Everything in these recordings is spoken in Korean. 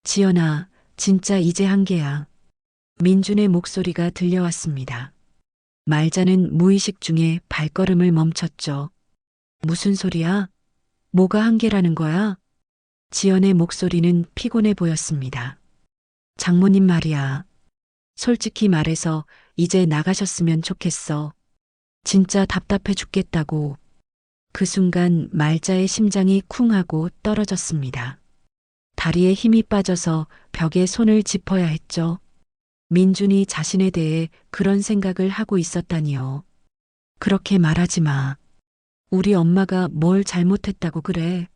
지연아, 진짜 이제 한계야. 민준의 목소리가 들려왔습니다. 말자는 무의식 중에 발걸음을 멈췄죠. 무슨 소리야? 뭐가 한계라는 거야? 지연의 목소리는 피곤해 보였습니다. 장모님 말이야. 솔직히 말해서 이제 나가셨으면 좋겠어. 진짜 답답해 죽겠다고. 그 순간 말자의 심장이 쿵 하고 떨어졌습니다. 다리에 힘이 빠져서 벽에 손을 짚어야 했죠. 민준이 자신에 대해 그런 생각을 하고 있었다니요. 그렇게 말하지 마. 우리 엄마가 뭘 잘못했다고 그래.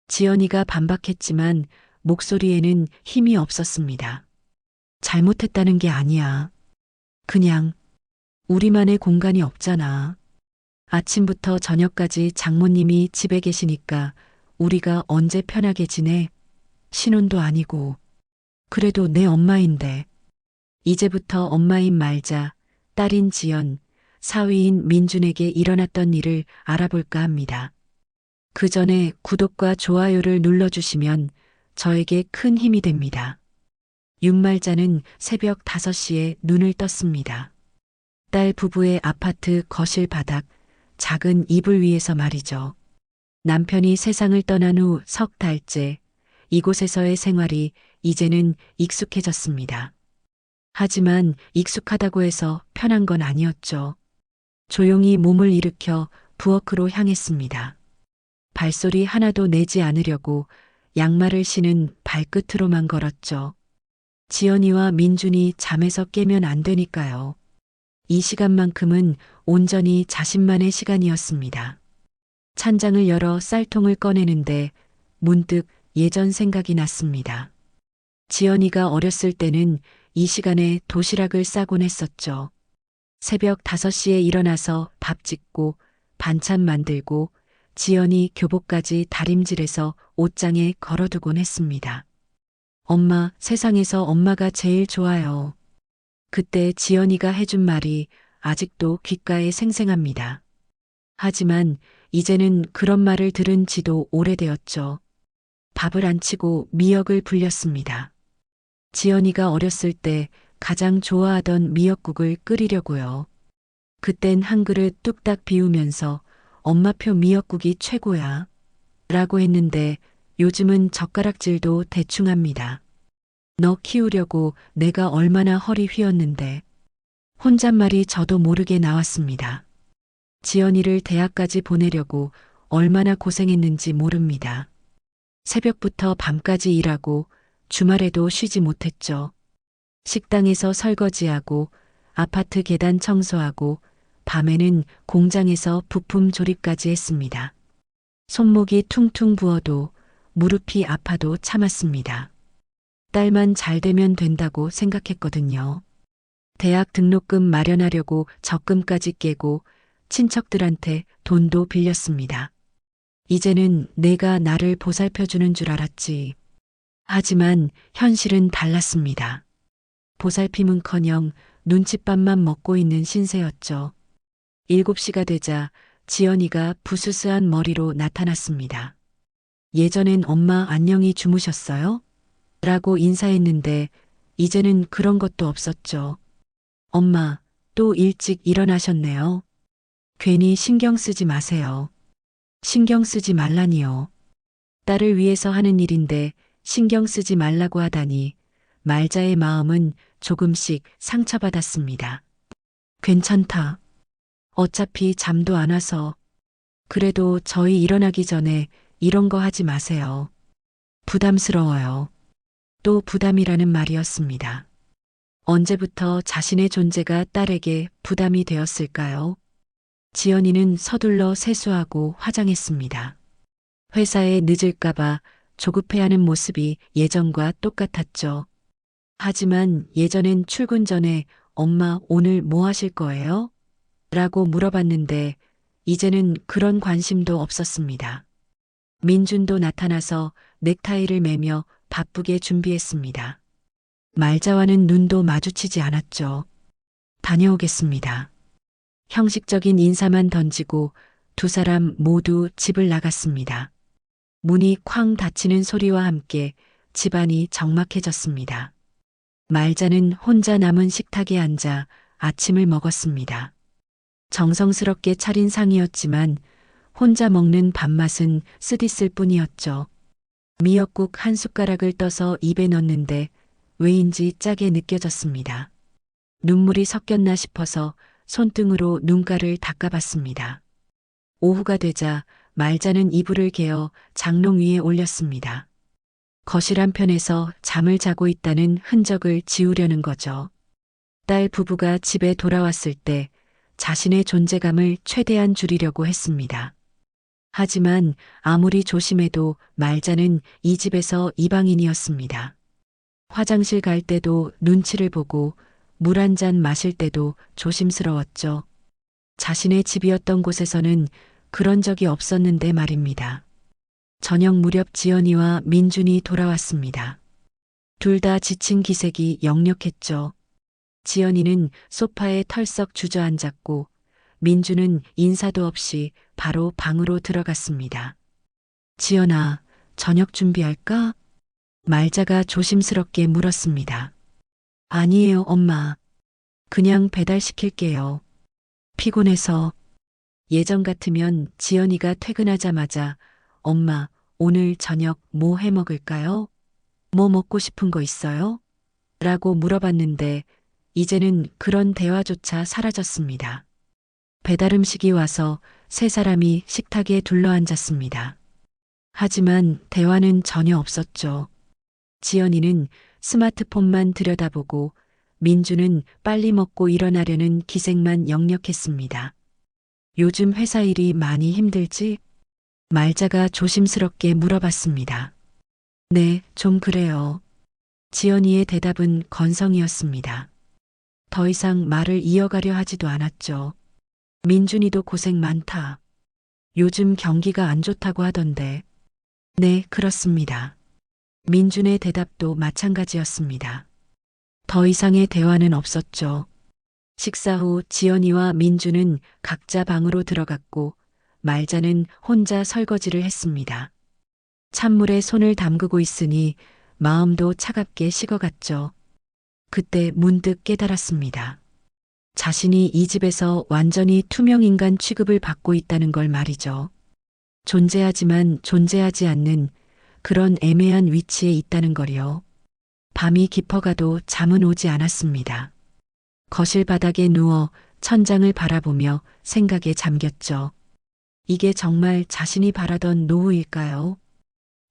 지연이가 반박했지만 목소리에는 힘이 없었습니다. 잘못했다는 게 아니야. 그냥 우리만의 공간이 없잖아. 아침부터 저녁까지 장모님이 집에 계시니까 우리가 언제 편하게 지내? 신혼도 아니고. 그래도 내 엄마인데. 이제부터 엄마인 말자, 딸인 지연, 사위인 민준에게 일어났던 일을 알아볼까 합니다. 그 전에 구독과 좋아요를 눌러주시면 저에게 큰 힘이 됩니다. 윤말자는 새벽 5시에 눈을 떴습니다. 딸 부부의 아파트 거실 바닥, 작은 이불 위에서 말이죠. 남편이 세상을 떠난 후 석 달째, 이곳에서의 생활이 이제는 익숙해졌습니다. 하지만 익숙하다고 해서 편한 건 아니었죠. 조용히 몸을 일으켜 부엌으로 향했습니다. 발소리 하나도 내지 않으려고 양말을 신은 발끝으로만 걸었죠. 지연이와 민준이 잠에서 깨면 안 되니까요. 이 시간만큼은 온전히 자신만의 시간이었습니다. 찬장을 열어 쌀통을 꺼내는데 문득 예전 생각이 났습니다. 지연이가 어렸을 때는 이 시간에 도시락을 싸곤 했었죠. 새벽 5시에 일어나서 밥 짓고 반찬 만들고 지연이 교복까지 다림질해서 옷장에 걸어두곤 했습니다. 엄마, 세상에서 엄마가 제일 좋아요. 그때 지연이가 해준 말이 아직도 귓가에 생생합니다. 하지만 이제는 그런 말을 들은 지도 오래되었죠. 밥을 안 치고 미역을 불렸습니다. 지연이가 어렸을 때 가장 좋아하던 미역국을 끓이려고요. 그땐 한 그릇 뚝딱 비우면서 엄마표 미역국이 최고야. 라고 했는데 요즘은 젓가락질도 대충 합니다. 너 키우려고 내가 얼마나 허리 휘었는데. 혼잣말이 저도 모르게 나왔습니다. 지연이를 대학까지 보내려고 얼마나 고생했는지 모릅니다. 새벽부터 밤까지 일하고 주말에도 쉬지 못했죠. 식당에서 설거지하고 아파트 계단 청소하고 밤에는 공장에서 부품 조립까지 했습니다. 손목이 퉁퉁 부어도 무릎이 아파도 참았습니다. 딸만 잘 되면 된다고 생각했거든요. 대학 등록금 마련하려고 적금까지 깨고 친척들한테 돈도 빌렸습니다. 이제는 내가 나를 보살펴주는 줄 알았지. 하지만 현실은 달랐습니다. 보살핌은커녕 눈칫밥만 먹고 있는 신세였죠. 7시가 되자 지연이가 부스스한 머리로 나타났습니다. 예전엔 엄마 안녕히 주무셨어요? 라고 인사했는데 이제는 그런 것도 없었죠. 엄마, 또 일찍 일어나셨네요. 괜히 신경 쓰지 마세요. 신경 쓰지 말라니요. 딸을 위해서 하는 일인데 신경 쓰지 말라고 하다니 말자의 마음은 조금씩 상처받았습니다. 괜찮다. 어차피 잠도 안 와서. 그래도 저희 일어나기 전에 이런 거 하지 마세요. 부담스러워요. 또 부담이라는 말이었습니다. 언제부터 자신의 존재가 딸에게 부담이 되었을까요? 지연이는 서둘러 세수하고 화장했습니다. 회사에 늦을까봐 조급해하는 모습이 예전과 똑같았죠. 하지만 예전엔 출근 전에 엄마 오늘 뭐 하실 거예요? 라고 물어봤는데 이제는 그런 관심도 없었습니다. 민준도 나타나서 넥타이를 매며 바쁘게 준비했습니다. 말자와는 눈도 마주치지 않았죠. 다녀오겠습니다. 형식적인 인사만 던지고 두 사람 모두 집을 나갔습니다. 문이 쾅 닫히는 소리와 함께 집안이 적막해졌습니다. 말자는 혼자 남은 식탁에 앉아 아침을 먹었습니다. 정성스럽게 차린 상이었지만 혼자 먹는 밥맛은 쓰디쓸 뿐이었죠. 미역국 한 숟가락을 떠서 입에 넣는데 왜인지 짜게 느껴졌습니다. 눈물이 섞였나 싶어서 손등으로 눈가를 닦아봤습니다. 오후가 되자 말자는 이불을 개어 장롱 위에 올렸습니다. 거실 한편에서 잠을 자고 있다는 흔적을 지우려는 거죠. 딸 부부가 집에 돌아왔을 때 자신의 존재감을 최대한 줄이려고 했습니다. 하지만 아무리 조심해도 말자는 이 집에서 이방인이었습니다. 화장실 갈 때도 눈치를 보고 물 한 잔 마실 때도 조심스러웠죠. 자신의 집이었던 곳에서는 그런 적이 없었는데 말입니다. 저녁 무렵 지연이와 민준이 돌아왔습니다. 둘 다 지친 기색이 역력했죠. 지연이는 소파에 털썩 주저앉았고 민준은 인사도 없이 바로 방으로 들어갔습니다. 지연아, 저녁 준비할까? 말자가 조심스럽게 물었습니다. 아니에요, 엄마. 그냥 배달시킬게요. 피곤해서. 예전 같으면 지연이가 퇴근하자마자 엄마, 오늘 저녁 뭐 해 먹을까요? 뭐 먹고 싶은 거 있어요? 라고 물어봤는데 이제는 그런 대화조차 사라졌습니다. 배달 음식이 와서 세 사람이 식탁에 둘러앉았습니다. 하지만 대화는 전혀 없었죠. 지연이는 스마트폰만 들여다보고 민주는 빨리 먹고 일어나려는 기색만 역력했습니다. 요즘 회사 일이 많이 힘들지? 말자가 조심스럽게 물어봤습니다. 네, 좀 그래요. 지연이의 대답은 건성이었습니다. 더 이상 말을 이어가려 하지도 않았죠. 민준이도 고생 많다. 요즘 경기가 안 좋다고 하던데. 네, 그렇습니다. 민준의 대답도 마찬가지였습니다. 더 이상의 대화는 없었죠. 식사 후 지연이와 민준은 각자 방으로 들어갔고 말자는 혼자 설거지를 했습니다. 찬물에 손을 담그고 있으니 마음도 차갑게 식어갔죠. 그때 문득 깨달았습니다. 자신이 이 집에서 완전히 투명인간 취급을 받고 있다는 걸 말이죠. 존재하지만 존재하지 않는 그런 애매한 위치에 있다는 거리요. 밤이 깊어가도 잠은 오지 않았습니다. 거실 바닥에 누워 천장을 바라보며 생각에 잠겼죠. 이게 정말 자신이 바라던 노후일까요?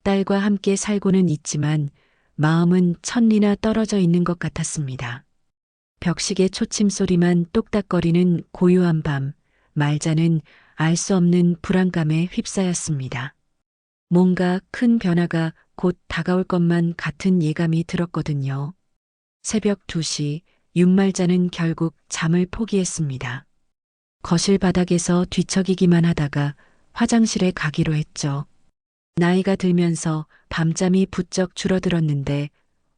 딸과 함께 살고는 있지만 마음은 천리나 떨어져 있는 것 같았습니다. 벽시계 초침 소리만 똑딱거리는 고요한 밤, 말자는 알 수 없는 불안감에 휩싸였습니다. 뭔가 큰 변화가 곧 다가올 것만 같은 예감이 들었거든요. 새벽 2시, 윤말자는 결국 잠을 포기했습니다. 거실 바닥에서 뒤척이기만 하다가 화장실에 가기로 했죠. 나이가 들면서 밤잠이 부쩍 줄어들었는데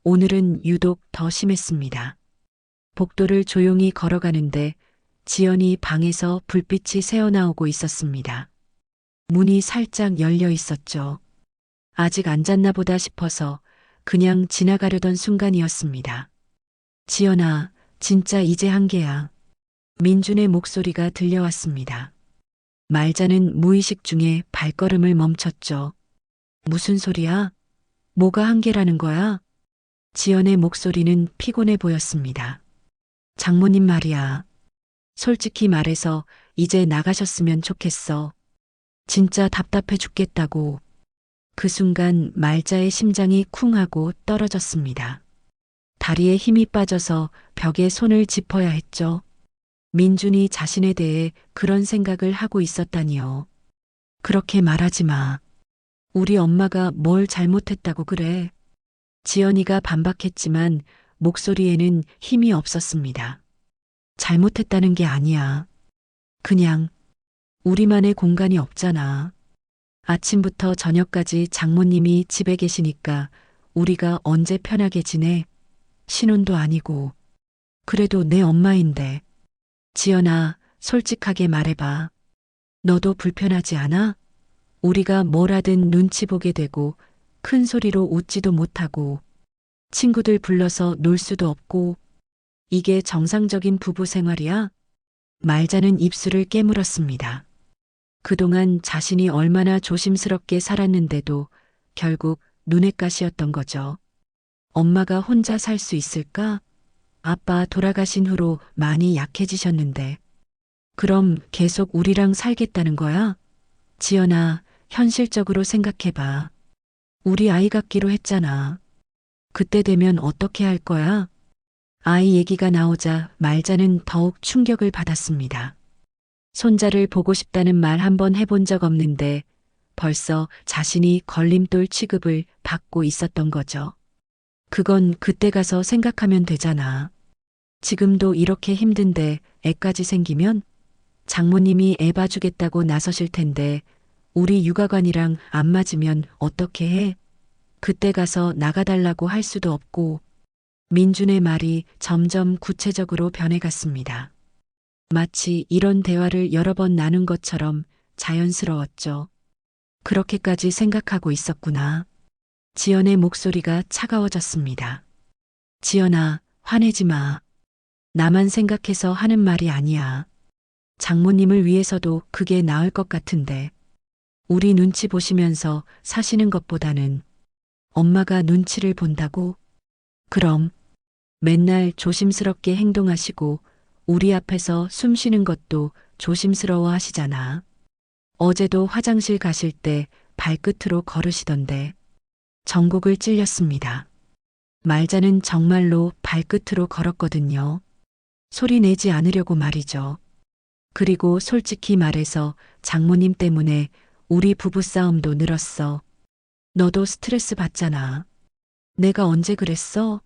오늘은 유독 더 심했습니다. 복도를 조용히 걸어가는데 지연이 방에서 불빛이 새어나오고 있었습니다. 문이 살짝 열려 있었죠. 아직 안 잤나 보다 싶어서 그냥 지나가려던 순간이었습니다. 지연아, 진짜 이제 한계야. 민준의 목소리가 들려왔습니다. 말자는 무의식 중에 발걸음을 멈췄죠. 무슨 소리야? 뭐가 한계라는 거야? 지연의 목소리는 피곤해 보였습니다. 장모님 말이야. 솔직히 말해서 이제 나가셨으면 좋겠어. 진짜 답답해 죽겠다고. 그 순간 말자의 심장이 쿵 하고 떨어졌습니다. 다리에 힘이 빠져서 벽에 손을 짚어야 했죠. 민준이 자신에 대해 그런 생각을 하고 있었다니요. 그렇게 말하지 마. 우리 엄마가 뭘 잘못했다고 그래. 지연이가 반박했지만 목소리에는 힘이 없었습니다. 잘못했다는 게 아니야. 그냥 우리만의 공간이 없잖아. 아침부터 저녁까지 장모님이 집에 계시니까 우리가 언제 편하게 지내? 신혼도 아니고. 그래도 내 엄마인데. 지연아, 솔직하게 말해봐. 너도 불편하지 않아? 우리가 뭘 하든 눈치 보게 되고 큰 소리로 웃지도 못하고 친구들 불러서 놀 수도 없고 이게 정상적인 부부 생활이야? 말자는 입술을 깨물었습니다. 그동안 자신이 얼마나 조심스럽게 살았는데도 결국 눈엣 가시였던 거죠. 엄마가 혼자 살 수 있을까? 아빠 돌아가신 후로 많이 약해지셨는데. 그럼 계속 우리랑 살겠다는 거야? 지연아, 현실적으로 생각해봐. 우리 아이 갖기로 했잖아. 그때 되면 어떻게 할 거야? 아이 얘기가 나오자 말자는 더욱 충격을 받았습니다. 손자를 보고 싶다는 말 한 번 해본 적 없는데 벌써 자신이 걸림돌 취급을 받고 있었던 거죠. 그건 그때 가서 생각하면 되잖아. 지금도 이렇게 힘든데 애까지 생기면 장모님이 애 봐주겠다고 나서실 텐데 우리 육아관이랑 안 맞으면 어떻게 해? 그때 가서 나가달라고 할 수도 없고. 민준의 말이 점점 구체적으로 변해갔습니다. 마치 이런 대화를 여러 번 나눈 것처럼 자연스러웠죠. 그렇게까지 생각하고 있었구나. 지연의 목소리가 차가워졌습니다. 지연아, 화내지 마. 나만 생각해서 하는 말이 아니야. 장모님을 위해서도 그게 나을 것 같은데. 우리 눈치 보시면서 사시는 것보다는 엄마가 눈치를 본다고? 그럼 맨날 조심스럽게 행동하시고 우리 앞에서 숨 쉬는 것도 조심스러워 하시잖아. 어제도 화장실 가실 때 발끝으로 걸으시던데. 전곡을 찔렸습니다. 말자는 정말로 발끝으로 걸었거든요. 소리 내지 않으려고 말이죠. 그리고 솔직히 말해서 장모님 때문에 우리 부부싸움도 늘었어. 너도 스트레스 받잖아. 내가 언제 그랬어?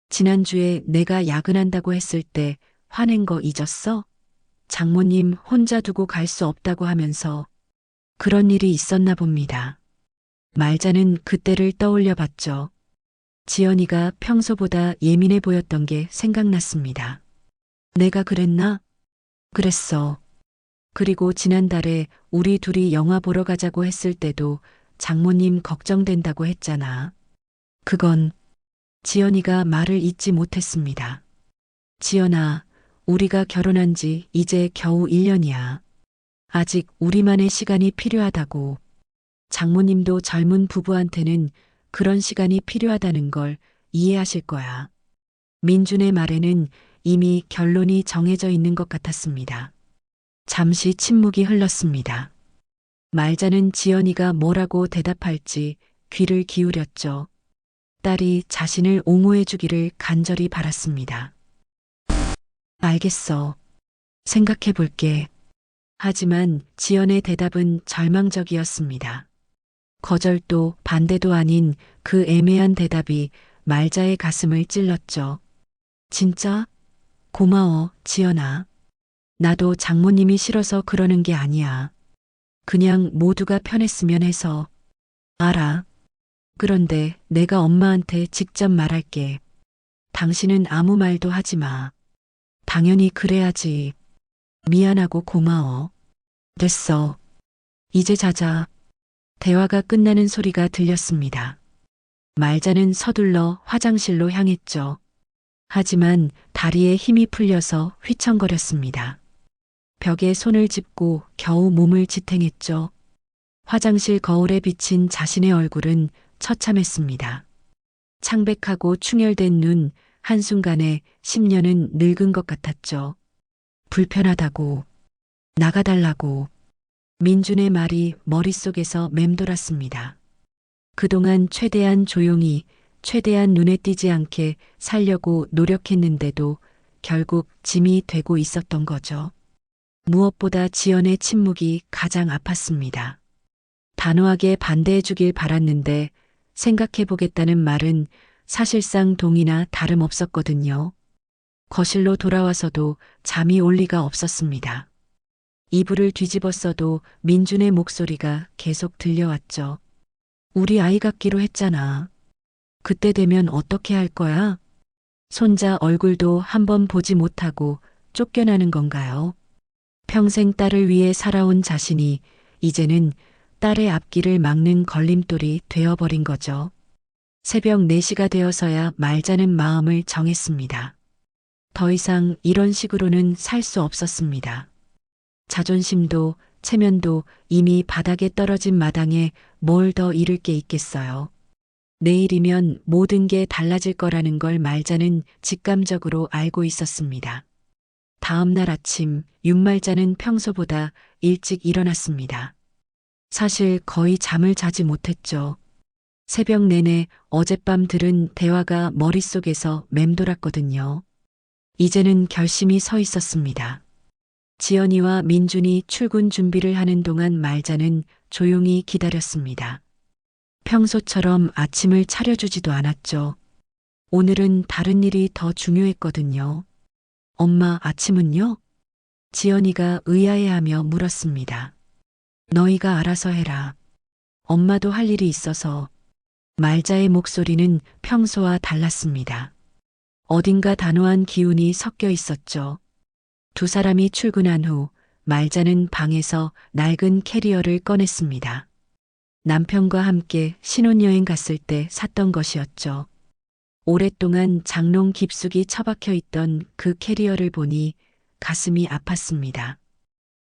지난주에 내가 야근한다고 했을 때 화낸 거 잊었어? 장모님 혼자 두고 갈 수 없다고 하면서 그런 일이 있었나 봅니다. 말자는 그때를 떠올려 봤죠. 지연이가 평소보다 예민해 보였던 게 생각났습니다. 내가 그랬나? 그랬어. 그리고 지난달에 우리 둘이 영화 보러 가자고 했을 때도 장모님 걱정된다고 했잖아. 그건 지연이가 말을 잇지 못했습니다. 지연아, 우리가 결혼한 지 이제 겨우 1년이야. 아직 우리만의 시간이 필요하다고. 장모님도 젊은 부부한테는 그런 시간이 필요하다는 걸 이해하실 거야. 민준의 말에는 이미 결론이 정해져 있는 것 같았습니다. 잠시 침묵이 흘렀습니다. 말자는 지연이가 뭐라고 대답할지 귀를 기울였죠. 딸이 자신을 옹호해 주기를 간절히 바랐습니다. 알겠어. 생각해 볼게. 하지만 지연의 대답은 절망적이었습니다. 거절도 반대도 아닌 그 애매한 대답이 말자의 가슴을 찔렀죠. 진짜? 고마워, 지연아. 나도 장모님이 싫어서 그러는 게 아니야. 그냥 모두가 편했으면 해서. 알아. 그런데 내가 엄마한테 직접 말할게. 당신은 아무 말도 하지 마. 당연히 그래야지. 미안하고 고마워. 됐어. 이제 자자. 대화가 끝나는 소리가 들렸습니다. 말자는 서둘러 화장실로 향했죠. 하지만 다리에 힘이 풀려서 휘청거렸습니다. 벽에 손을 짚고 겨우 몸을 지탱했죠. 화장실 거울에 비친 자신의 얼굴은 처참했습니다. 창백하고 충혈된 눈, 한순간에 10년은 늙은 것 같았죠. 불편하다고, 나가달라고. 민준의 말이 머릿속에서 맴돌았습니다. 그동안 최대한 조용히, 최대한 눈에 띄지 않게 살려고 노력했는데도 결국 짐이 되고 있었던 거죠. 무엇보다 지연의 침묵이 가장 아팠습니다. 단호하게 반대해 주길 바랐는데 생각해 보겠다는 말은 사실상 동의나 다름없었거든요. 거실로 돌아와서도 잠이 올 리가 없었습니다. 이불을 뒤집었어도 민준의 목소리가 계속 들려왔죠. 우리 아이 갖기로 했잖아. 그때 되면 어떻게 할 거야? 손자 얼굴도 한번 보지 못하고 쫓겨나는 건가요? 평생 딸을 위해 살아온 자신이 이제는 딸의 앞길을 막는 걸림돌이 되어버린 거죠. 새벽 4시가 되어서야 말자는 마음을 정했습니다. 더 이상 이런 식으로는 살 수 없었습니다. 자존심도 체면도 이미 바닥에 떨어진 마당에 뭘 더 잃을 게 있겠어요. 내일이면 모든 게 달라질 거라는 걸 말자는 직감적으로 알고 있었습니다. 다음 날 아침 윤말자는 평소보다 일찍 일어났습니다. 사실 거의 잠을 자지 못했죠. 새벽 내내 어젯밤 들은 대화가 머릿속에서 맴돌았거든요. 이제는 결심이 서 있었습니다. 지연이와 민준이 출근 준비를 하는 동안 말자는 조용히 기다렸습니다. 평소처럼 아침을 차려주지도 않았죠. 오늘은 다른 일이 더 중요했거든요. 엄마, 아침은요? 지연이가 의아해하며 물었습니다. 너희가 알아서 해라. 엄마도 할 일이 있어서. 말자의 목소리는 평소와 달랐습니다. 어딘가 단호한 기운이 섞여 있었죠. 두 사람이 출근한 후 말자는 방에서 낡은 캐리어를 꺼냈습니다. 남편과 함께 신혼여행 갔을 때 샀던 것이었죠. 오랫동안 장롱 깊숙이 처박혀 있던 그 캐리어를 보니 가슴이 아팠습니다.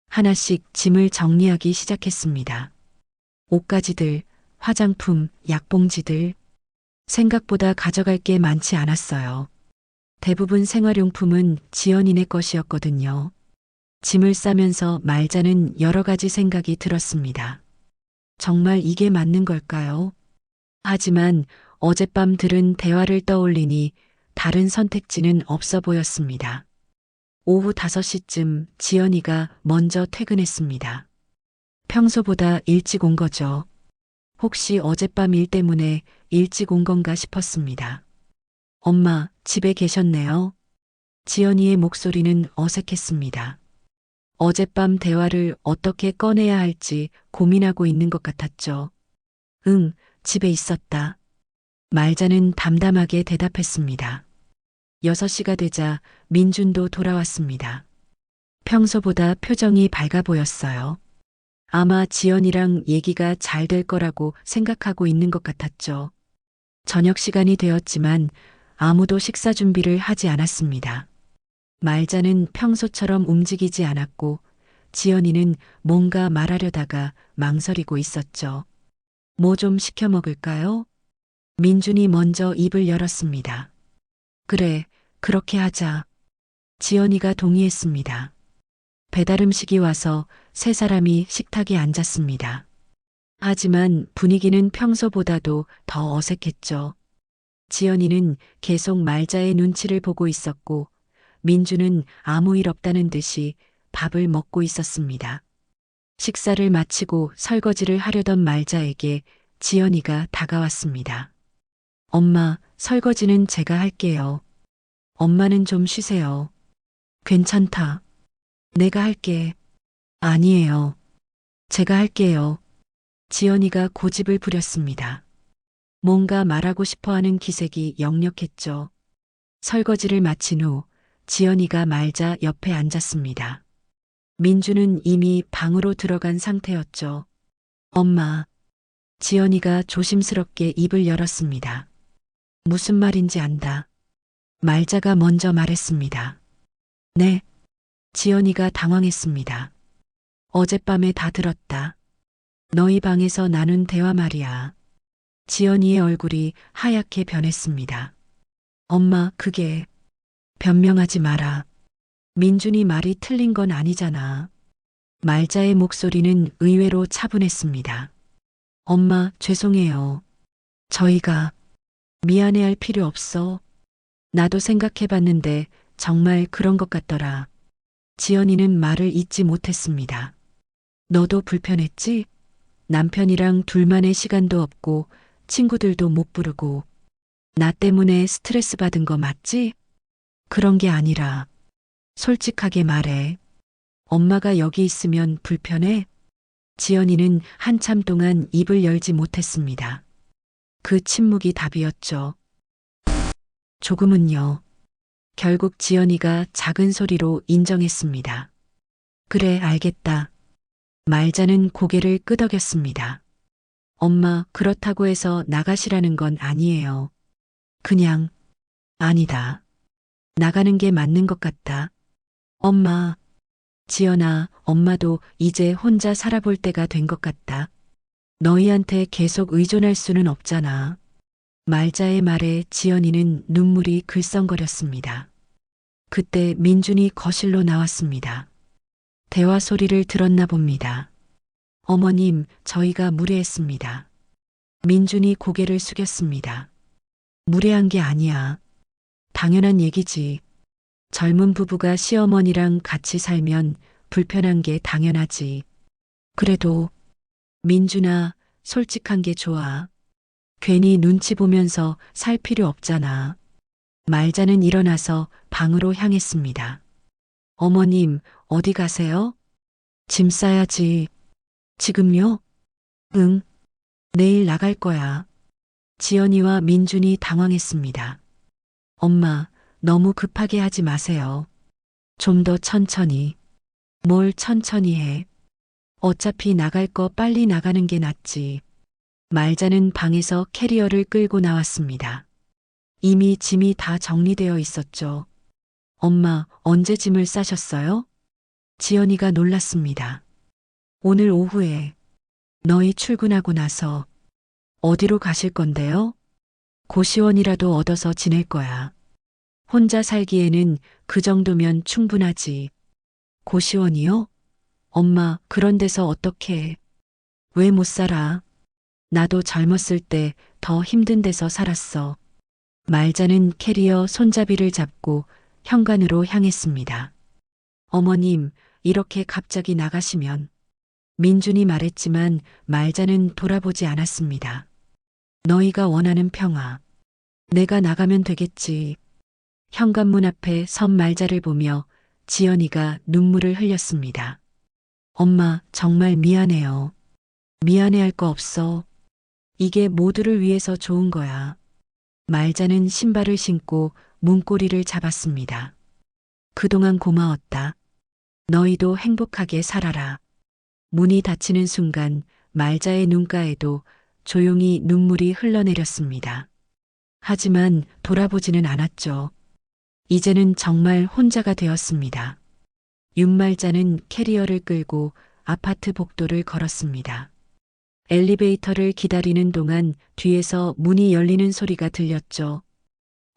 하나씩 짐을 정리하기 시작했습니다. 옷가지들, 화장품, 약봉지들. 생각보다 가져갈 게 많지 않았어요. 대부분 생활용품은 지연이네 것이었거든요. 짐을 싸면서 말자는 여러 가지 생각이 들었습니다. 정말 이게 맞는 걸까요? 하지만 어젯밤 들은 대화를 떠올리니 다른 선택지는 없어 보였습니다. 오후 5시쯤 지연이가 먼저 퇴근했습니다. 평소보다 일찍 온 거죠. 혹시 어젯밤 일 때문에 일찍 온 건가 싶었습니다. 엄마, 집에 계셨네요. 지연이의 목소리는 어색했습니다. 어젯밤 대화를 어떻게 꺼내야 할지 고민하고 있는 것 같았죠. 응, 집에 있었다. 말자는 담담하게 대답했습니다. 6시가 되자 민준도 돌아왔습니다. 평소보다 표정이 밝아 보였어요. 아마 지연이랑 얘기가 잘 될 거라고 생각하고 있는 것 같았죠. 저녁 시간이 되었지만 아무도 식사 준비를 하지 않았습니다. 말자는 평소처럼 움직이지 않았고 지연이는 뭔가 말하려다가 망설이고 있었죠. 뭐 좀 시켜 먹을까요? 민준이 먼저 입을 열었습니다. 그래, 그렇게 하자. 지연이가 동의했습니다. 배달 음식이 와서 세 사람이 식탁에 앉았습니다. 하지만 분위기는 평소보다도 더 어색했죠. 지연이는 계속 말자의 눈치를 보고 있었고 민주는 아무 일 없다는 듯이 밥을 먹고 있었습니다. 식사를 마치고 설거지를 하려던 말자에게 지연이가 다가왔습니다. 엄마, 설거지는 제가 할게요. 엄마는 좀 쉬세요. 괜찮다. 내가 할게. 아니에요. 제가 할게요. 지연이가 고집을 부렸습니다. 뭔가 말하고 싶어 하는 기색이 역력했죠. 설거지를 마친 후 지연이가 말자 옆에 앉았습니다. 민주는 이미 방으로 들어간 상태였죠. 엄마. 지연이가 조심스럽게 입을 열었습니다. 무슨 말인지 안다. 말자가 먼저 말했습니다. 네. 지연이가 당황했습니다. 어젯밤에 다 들었다. 너희 방에서 나눈 대화 말이야. 지연이의 얼굴이 하얗게 변했습니다. 엄마, 그게 변명하지 마라. 민준이 말이 틀린 건 아니잖아. 말자의 목소리는 의외로 차분했습니다. 엄마, 죄송해요. 저희가 미안해할 필요 없어. 나도 생각해봤는데 정말 그런 것 같더라. 지연이는 말을 잇지 못했습니다. 너도 불편했지? 남편이랑 둘만의 시간도 없고 친구들도 못 부르고 나 때문에 스트레스 받은 거 맞지? 그런 게 아니라 솔직하게 말해. 엄마가 여기 있으면 불편해? 지연이는 한참 동안 입을 열지 못했습니다. 그 침묵이 답이었죠. 조금은요. 결국 지연이가 작은 소리로 인정했습니다. 그래, 알겠다. 말자는 고개를 끄덕였습니다. 엄마, 그렇다고 해서 나가시라는 건 아니에요. 그냥, 아니다. 나가는 게 맞는 것 같다. 엄마, 지연아, 엄마도 이제 혼자 살아볼 때가 된 것 같다. 너희한테 계속 의존할 수는 없잖아. 말자의 말에 지연이는 눈물이 글썽거렸습니다. 그때 민준이 거실로 나왔습니다. 대화 소리를 들었나 봅니다. 어머님, 저희가 무례했습니다. 민준이 고개를 숙였습니다. 무례한 게 아니야. 당연한 얘기지. 젊은 부부가 시어머니랑 같이 살면 불편한 게 당연하지. 그래도 민준아, 솔직한 게 좋아. 괜히 눈치 보면서 살 필요 없잖아. 말자는 일어나서 방으로 향했습니다. 어머님, 어디 가세요? 짐 싸야지. 지금요? 응, 내일 나갈 거야. 지연이와 민준이 당황했습니다. 엄마, 너무 급하게 하지 마세요. 좀 더 천천히. 뭘 천천히 해. 어차피 나갈 거 빨리 나가는 게 낫지. 말자는 방에서 캐리어를 끌고 나왔습니다. 이미 짐이 다 정리되어 있었죠. 엄마, 언제 짐을 싸셨어요? 지연이가 놀랐습니다. 오늘 오후에 너희 출근하고 나서 어디로 가실 건데요? 고시원이라도 얻어서 지낼 거야. 혼자 살기에는 그 정도면 충분하지. 고시원이요? 엄마, 그런 데서 어떻게 해? 왜 못 살아? 나도 젊었을 때 더 힘든 데서 살았어. 말자는 캐리어 손잡이를 잡고 현관으로 향했습니다. 어머님, 이렇게 갑자기 나가시면. 민준이 말했지만 말자는 돌아보지 않았습니다. 너희가 원하는 평화. 내가 나가면 되겠지. 현관문 앞에 선 말자를 보며 지연이가 눈물을 흘렸습니다. 엄마, 정말 미안해요. 미안해할 거 없어. 이게 모두를 위해서 좋은 거야. 말자는 신발을 신고 문고리를 잡았습니다. 그동안 고마웠다. 너희도 행복하게 살아라. 문이 닫히는 순간 말자의 눈가에도 조용히 눈물이 흘러내렸습니다. 하지만 돌아보지는 않았죠. 이제는 정말 혼자가 되었습니다. 윤말자는 캐리어를 끌고 아파트 복도를 걸었습니다. 엘리베이터를 기다리는 동안 뒤에서 문이 열리는 소리가 들렸죠.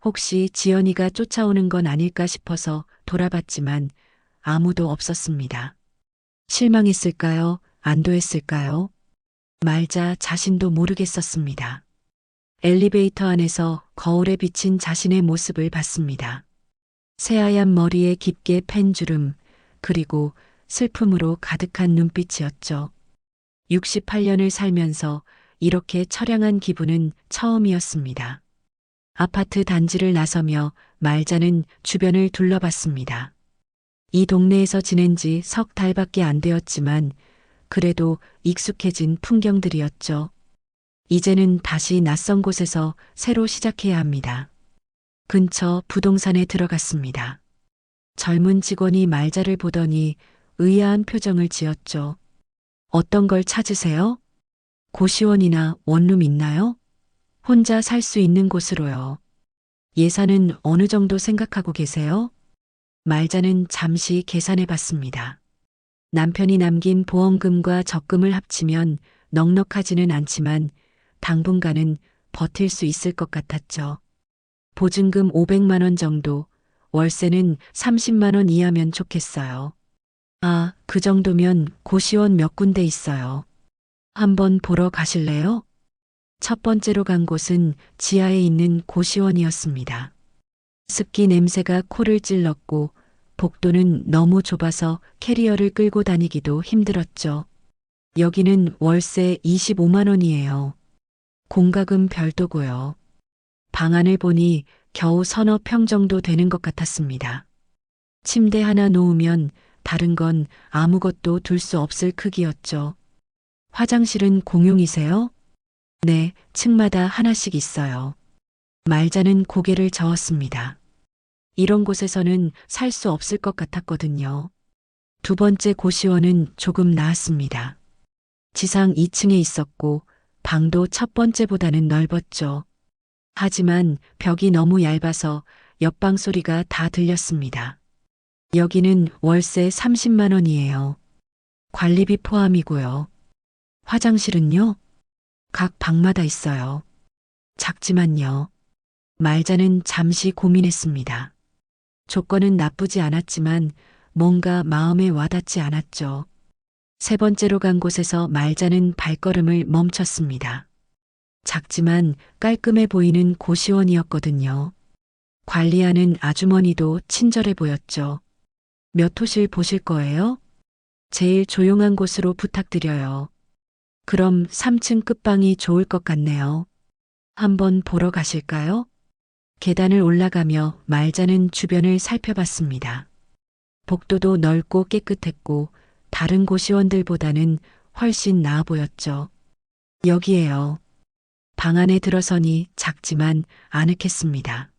혹시 지연이가 쫓아오는 건 아닐까 싶어서 돌아봤지만 아무도 없었습니다. 실망했을까요? 안도했을까요? 말자 자신도 모르겠었습니다. 엘리베이터 안에서 거울에 비친 자신의 모습을 봤습니다. 새하얀 머리에 깊게 팬 주름, 그리고 슬픔으로 가득한 눈빛이었죠. 68년을 살면서 이렇게 처량한 기분은 처음이었습니다. 아파트 단지를 나서며 말자는 주변을 둘러봤습니다. 이 동네에서 지낸 지 석 달밖에 안 되었지만 그래도 익숙해진 풍경들이었죠. 이제는 다시 낯선 곳에서 새로 시작해야 합니다. 근처 부동산에 들어갔습니다. 젊은 직원이 말자를 보더니 의아한 표정을 지었죠. 어떤 걸 찾으세요? 고시원이나 원룸 있나요? 혼자 살 수 있는 곳으로요. 예산은 어느 정도 생각하고 계세요? 말자는 잠시 계산해 봤습니다. 남편이 남긴 보험금과 적금을 합치면 넉넉하지는 않지만 당분간은 버틸 수 있을 것 같았죠. 보증금 500만 원 정도, 월세는 30만 원 이하면 좋겠어요. 아, 그 정도면 고시원 몇 군데 있어요. 한번 보러 가실래요? 첫 번째로 간 곳은 지하에 있는 고시원이었습니다. 습기 냄새가 코를 찔렀고 복도는 너무 좁아서 캐리어를 끌고 다니기도 힘들었죠. 여기는 월세 25만 원이에요. 공과금 별도고요. 방안을 보니 겨우 서너 평 정도 되는 것 같았습니다. 침대 하나 놓으면 다른 건 아무것도 둘 수 없을 크기였죠. 화장실은 공용이세요? 네, 층마다 하나씩 있어요. 말자는 고개를 저었습니다. 이런 곳에서는 살 수 없을 것 같았거든요. 두 번째 고시원은 조금 나았습니다. 지상 2층에 있었고 방도 첫 번째보다는 넓었죠. 하지만 벽이 너무 얇아서 옆방 소리가 다 들렸습니다. 여기는 월세 30만 원이에요. 관리비 포함이고요. 화장실은요? 각 방마다 있어요. 작지만요. 말자는 잠시 고민했습니다. 조건은 나쁘지 않았지만 뭔가 마음에 와닿지 않았죠. 세 번째로 간 곳에서 말자는 발걸음을 멈췄습니다. 작지만 깔끔해 보이는 고시원이었거든요. 관리하는 아주머니도 친절해 보였죠. 몇 호실 보실 거예요? 제일 조용한 곳으로 부탁드려요. 그럼 3층 끝방이 좋을 것 같네요. 한번 보러 가실까요? 계단을 올라가며 말자는 주변을 살펴봤습니다. 복도도 넓고 깨끗했고 다른 고시원들보다는 훨씬 나아 보였죠. 여기에요. 방 안에 들어서니 작지만 아늑했습니다.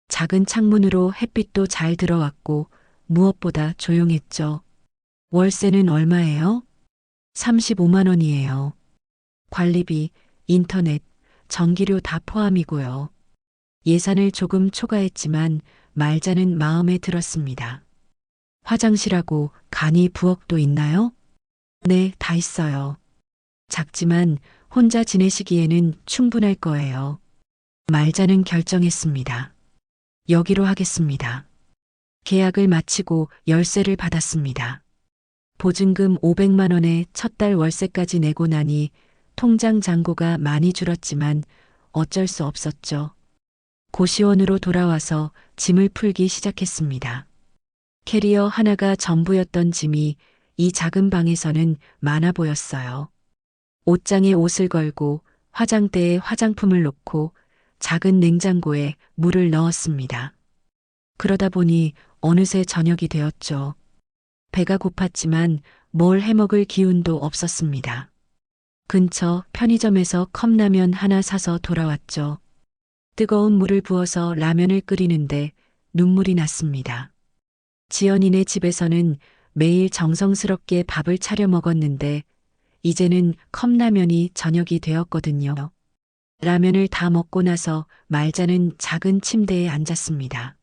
작은 창문으로 햇빛도 잘 들어왔고 무엇보다 조용했죠. 월세는 얼마예요? 35만 원이에요. 관리비, 인터넷, 전기료 다 포함이고요. 예산을 조금 초과했지만 말자는 마음에 들었습니다. 화장실하고 간이 부엌도 있나요? 네, 다 있어요. 작지만 혼자 지내시기에는 충분할 거예요. 말자는 결정했습니다. 여기로 하겠습니다. 계약을 마치고 열쇠를 받았습니다. 보증금 500만 원에 첫 달 월세까지 내고 나니 통장 잔고가 많이 줄었지만 어쩔 수 없었죠. 고시원으로 돌아와서 짐을 풀기 시작했습니다. 캐리어 하나가 전부였던 짐이 이 작은 방에서는 많아 보였어요. 옷장에 옷을 걸고 화장대에 화장품을 놓고 작은 냉장고에 물을 넣었습니다. 그러다 보니 어느새 저녁이 되었죠. 배가 고팠지만 뭘 해먹을 기운도 없었습니다. 근처 편의점에서 컵라면 하나 사서 돌아왔죠. 뜨거운 물을 부어서 라면을 끓이는데 눈물이 났습니다. 지연이네 집에서는 매일 정성스럽게 밥을 차려 먹었는데 이제는 컵라면이 저녁이 되었거든요. 라면을 다 먹고 나서 말자는 작은 침대에 앉았습니다.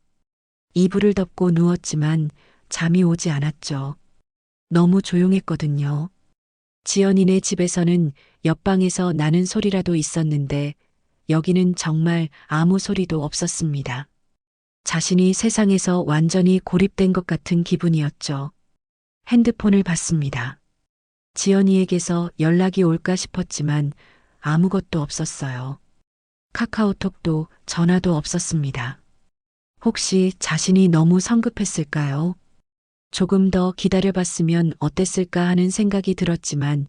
이불을 덮고 누웠지만 잠이 오지 않았죠. 너무 조용했거든요. 지연이네 집에서는 옆방에서 나는 소리라도 있었는데 여기는 정말 아무 소리도 없었습니다. 자신이 세상에서 완전히 고립된 것 같은 기분이었죠. 핸드폰을 봤습니다. 지연이에게서 연락이 올까 싶었지만 아무것도 없었어요. 카카오톡도 전화도 없었습니다. 혹시 자신이 너무 성급했을까요? 조금 더 기다려봤으면 어땠을까 하는 생각이 들었지만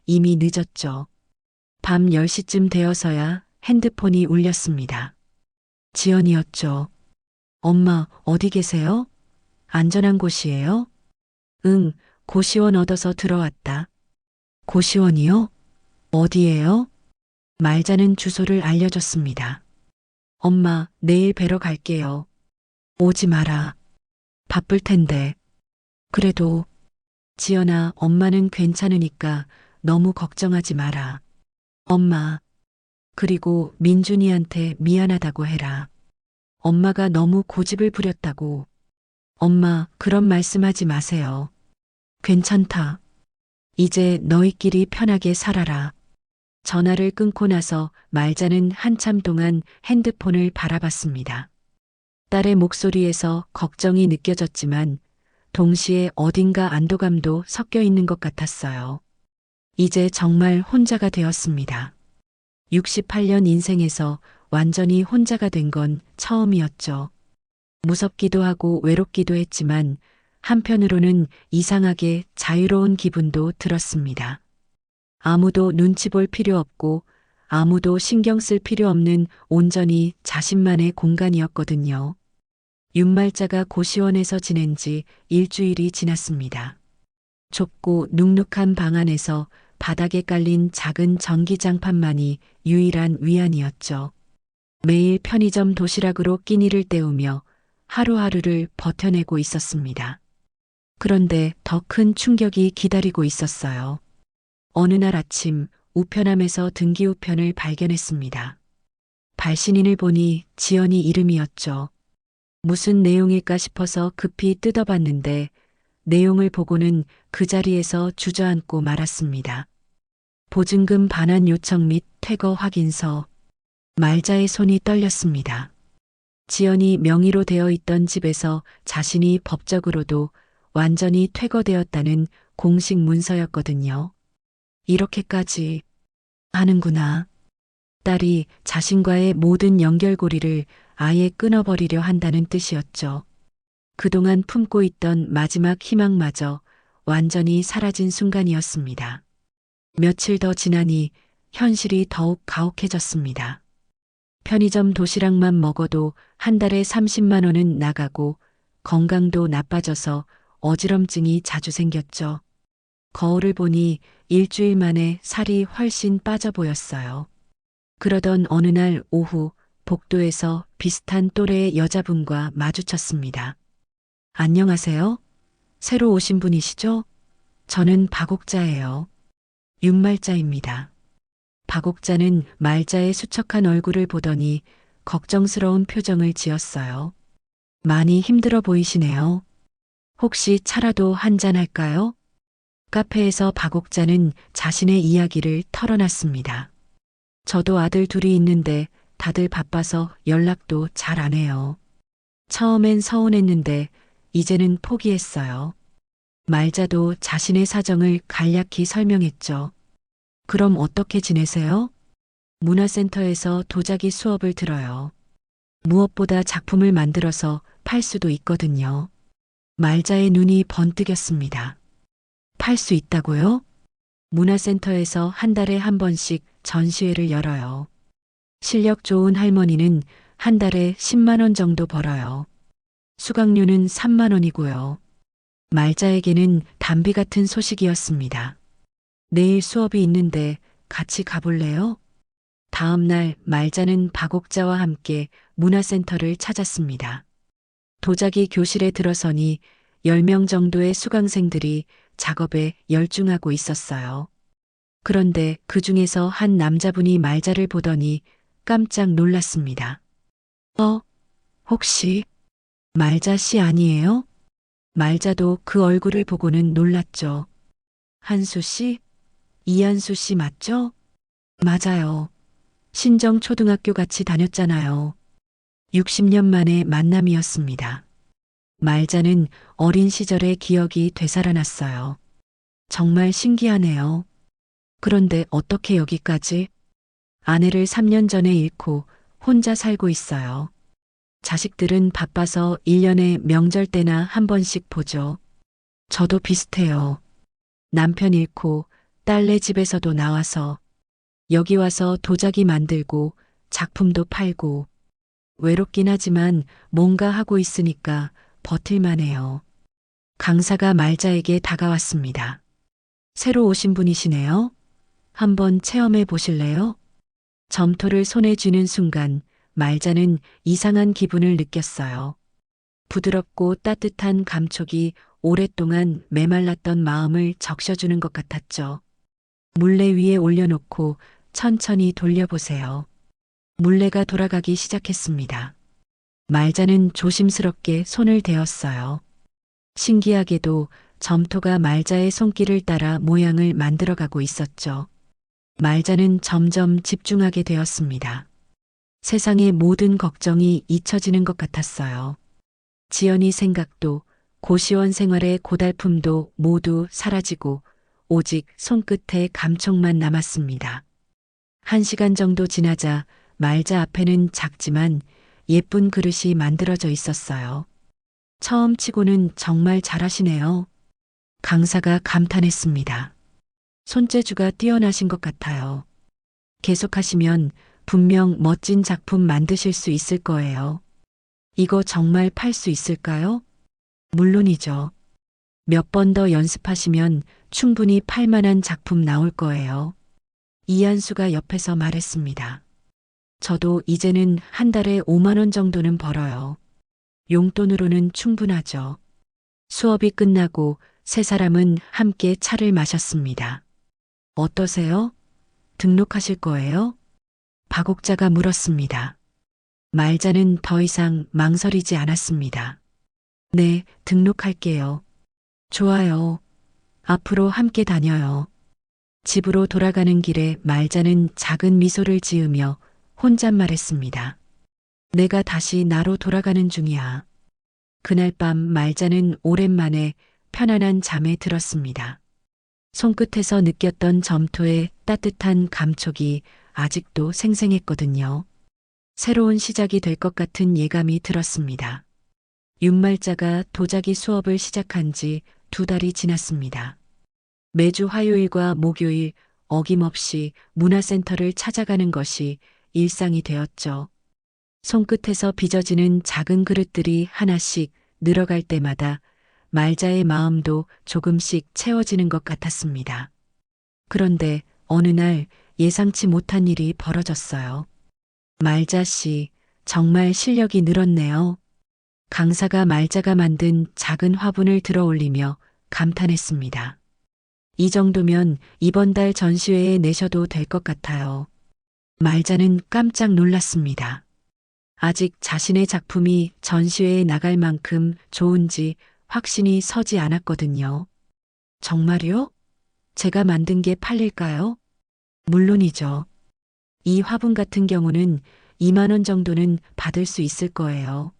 이미 늦었죠. 밤 10시쯤 되어서야 핸드폰이 울렸습니다. 지연이었죠. 엄마, 어디 계세요? 안전한 곳이에요? 응, 고시원 얻어서 들어왔다. 고시원이요? 어디예요? 말자는 주소를 알려줬습니다. 엄마, 내일 뵈러 갈게요. 오지 마라. 바쁠 텐데. 그래도, 지연아, 엄마는 괜찮으니까 너무 걱정하지 마라. 엄마, 그리고 민준이한테 미안하다고 해라. 엄마가 너무 고집을 부렸다고. 엄마, 그런 말씀하지 마세요. 괜찮다. 이제 너희끼리 편하게 살아라. 전화를 끊고 나서 말자는 한참 동안 핸드폰을 바라봤습니다. 딸의 목소리에서 걱정이 느껴졌지만 동시에 어딘가 안도감도 섞여 있는 것 같았어요. 이제 정말 혼자가 되었습니다. 68년 인생에서 완전히 혼자가 된 건 처음이었죠. 무섭기도 하고 외롭기도 했지만 한편으로는 이상하게 자유로운 기분도 들었습니다. 아무도 눈치 볼 필요 없고 아무도 신경 쓸 필요 없는 온전히 자신만의 공간이었거든요. 윤말자가 고시원에서 지낸 지 일주일이 지났습니다. 좁고 눅눅한 방 안에서 바닥에 깔린 작은 전기장판만이 유일한 위안이었죠. 매일 편의점 도시락으로 끼니를 때우며 하루하루를 버텨내고 있었습니다. 그런데 더 큰 충격이 기다리고 있었어요. 어느 날 아침 우편함에서 등기 우편을 발견했습니다. 발신인을 보니 지연이 이름이었죠. 무슨 내용일까 싶어서 급히 뜯어봤는데 내용을 보고는 그 자리에서 주저앉고 말았습니다. 보증금 반환 요청 및 퇴거 확인서. 말자의 손이 떨렸습니다. 지연이 명의로 되어 있던 집에서 자신이 법적으로도 완전히 퇴거되었다는 공식 문서였거든요. 이렇게까지 하는구나. 딸이 자신과의 모든 연결고리를 아예 끊어버리려 한다는 뜻이었죠. 그동안 품고 있던 마지막 희망마저 완전히 사라진 순간이었습니다. 며칠 더 지나니 현실이 더욱 가혹해졌습니다. 편의점 도시락만 먹어도 한 달에 30만 원은 나가고 건강도 나빠져서 어지럼증이 자주 생겼죠. 거울을 보니 일주일 만에 살이 훨씬 빠져 보였어요. 그러던 어느 날 오후 복도에서 비슷한 또래의 여자분과 마주쳤습니다. 안녕하세요. 새로 오신 분이시죠? 저는 박옥자예요. 윤말자입니다. 박옥자는 말자의 수척한 얼굴을 보더니 걱정스러운 표정을 지었어요. 많이 힘들어 보이시네요. 혹시 차라도 한잔 할까요? 카페에서 박옥자는 자신의 이야기를 털어놨습니다. 저도 아들 둘이 있는데 다들 바빠서 연락도 잘 안 해요. 처음엔 서운했는데 이제는 포기했어요. 말자도 자신의 사정을 간략히 설명했죠. 그럼 어떻게 지내세요? 문화센터에서 도자기 수업을 들어요. 무엇보다 작품을 만들어서 팔 수도 있거든요. 말자의 눈이 번뜩였습니다. 팔 수 있다고요? 문화센터에서 한 달에 한 번씩 전시회를 열어요. 실력 좋은 할머니는 한 달에 10만 원 정도 벌어요. 수강료는 3만 원이고요. 말자에게는 담비 같은 소식이었습니다. 내일 수업이 있는데 같이 가볼래요? 다음 날 말자는 박옥자와 함께 문화센터를 찾았습니다. 도자기 교실에 들어서니 10명 정도의 수강생들이 작업에 열중하고 있었어요. 그런데 그 중에서 한 남자분이 말자를 보더니 깜짝 놀랐습니다. 혹시 말자 씨 아니에요? 말자도 그 얼굴을 보고는 놀랐죠. 한수 씨? 이한수 씨 맞죠? 맞아요. 신정초등학교 같이 다녔잖아요. 60년 만의 만남이었습니다. 말자는 어린 시절의 기억이 되살아났어요. 정말 신기하네요. 그런데 어떻게 여기까지? 아내를 3년 전에 잃고 혼자 살고 있어요. 자식들은 바빠서 1년에 명절 때나 한 번씩 보죠. 저도 비슷해요. 남편 잃고 딸네 집에서도 나와서 여기 와서 도자기 만들고 작품도 팔고 외롭긴 하지만 뭔가 하고 있으니까 버틸만해요. 강사가 말자에게 다가왔습니다. 새로 오신 분이시네요. 한번 체험해 보실래요? 점토를 손에 쥐는 순간 말자는 이상한 기분을 느꼈어요. 부드럽고 따뜻한 감촉이 오랫동안 메말랐던 마음을 적셔주는 것 같았죠. 물레 위에 올려놓고 천천히 돌려보세요. 물레가 돌아가기 시작했습니다. 말자는 조심스럽게 손을 대었어요. 신기하게도 점토가 말자의 손길을 따라 모양을 만들어가고 있었죠. 말자는 점점 집중하게 되었습니다. 세상의 모든 걱정이 잊혀지는 것 같았어요. 지연이 생각도 고시원 생활의 고달픔도 모두 사라지고 오직 손끝에 감촉만 남았습니다. 1시간 정도 지나자 말자 앞에는 작지만 예쁜 그릇이 만들어져 있었어요. 처음 치고는 정말 잘하시네요. 강사가 감탄했습니다. 손재주가 뛰어나신 것 같아요. 계속하시면 분명 멋진 작품 만드실 수 있을 거예요. 이거 정말 팔 수 있을까요? 물론이죠. 몇 번 더 연습하시면 충분히 팔 만한 작품 나올 거예요. 이한수가 옆에서 말했습니다. 저도 이제는 한 달에 5만 원 정도는 벌어요. 용돈으로는 충분하죠. 수업이 끝나고 세 사람은 함께 차를 마셨습니다. 어떠세요? 등록하실 거예요? 박옥자가 물었습니다. 말자는 더 이상 망설이지 않았습니다. 네, 등록할게요. 좋아요. 앞으로 함께 다녀요. 집으로 돌아가는 길에 말자는 작은 미소를 지으며 혼잣말했습니다. 내가 다시 나로 돌아가는 중이야. 그날 밤 말자는 오랜만에 편안한 잠에 들었습니다. 손끝에서 느꼈던 점토의 따뜻한 감촉이 아직도 생생했거든요. 새로운 시작이 될 것 같은 예감이 들었습니다. 윤말자가 도자기 수업을 시작한 지 2달이 지났습니다. 매주 화요일과 목요일 어김없이 문화센터를 찾아가는 것이 일상이 되었죠. 손끝에서 빚어지는 작은 그릇들이 하나씩 늘어갈 때마다 말자의 마음도 조금씩 채워지는 것 같았습니다. 그런데 어느 날 예상치 못한 일이 벌어졌어요. 말자 씨, 정말 실력이 늘었네요. 강사가 말자가 만든 작은 화분을 들어 올리며 감탄했습니다. 이 정도면 이번 달 전시회에 내셔도 될 것 같아요. 말자는 깜짝 놀랐습니다. 아직 자신의 작품이 전시회에 나갈 만큼 좋은지 확신이 서지 않았거든요. 정말요? 제가 만든 게 팔릴까요? 물론이죠. 이 화분 같은 경우는 2만 원 정도는 받을 수 있을 거예요.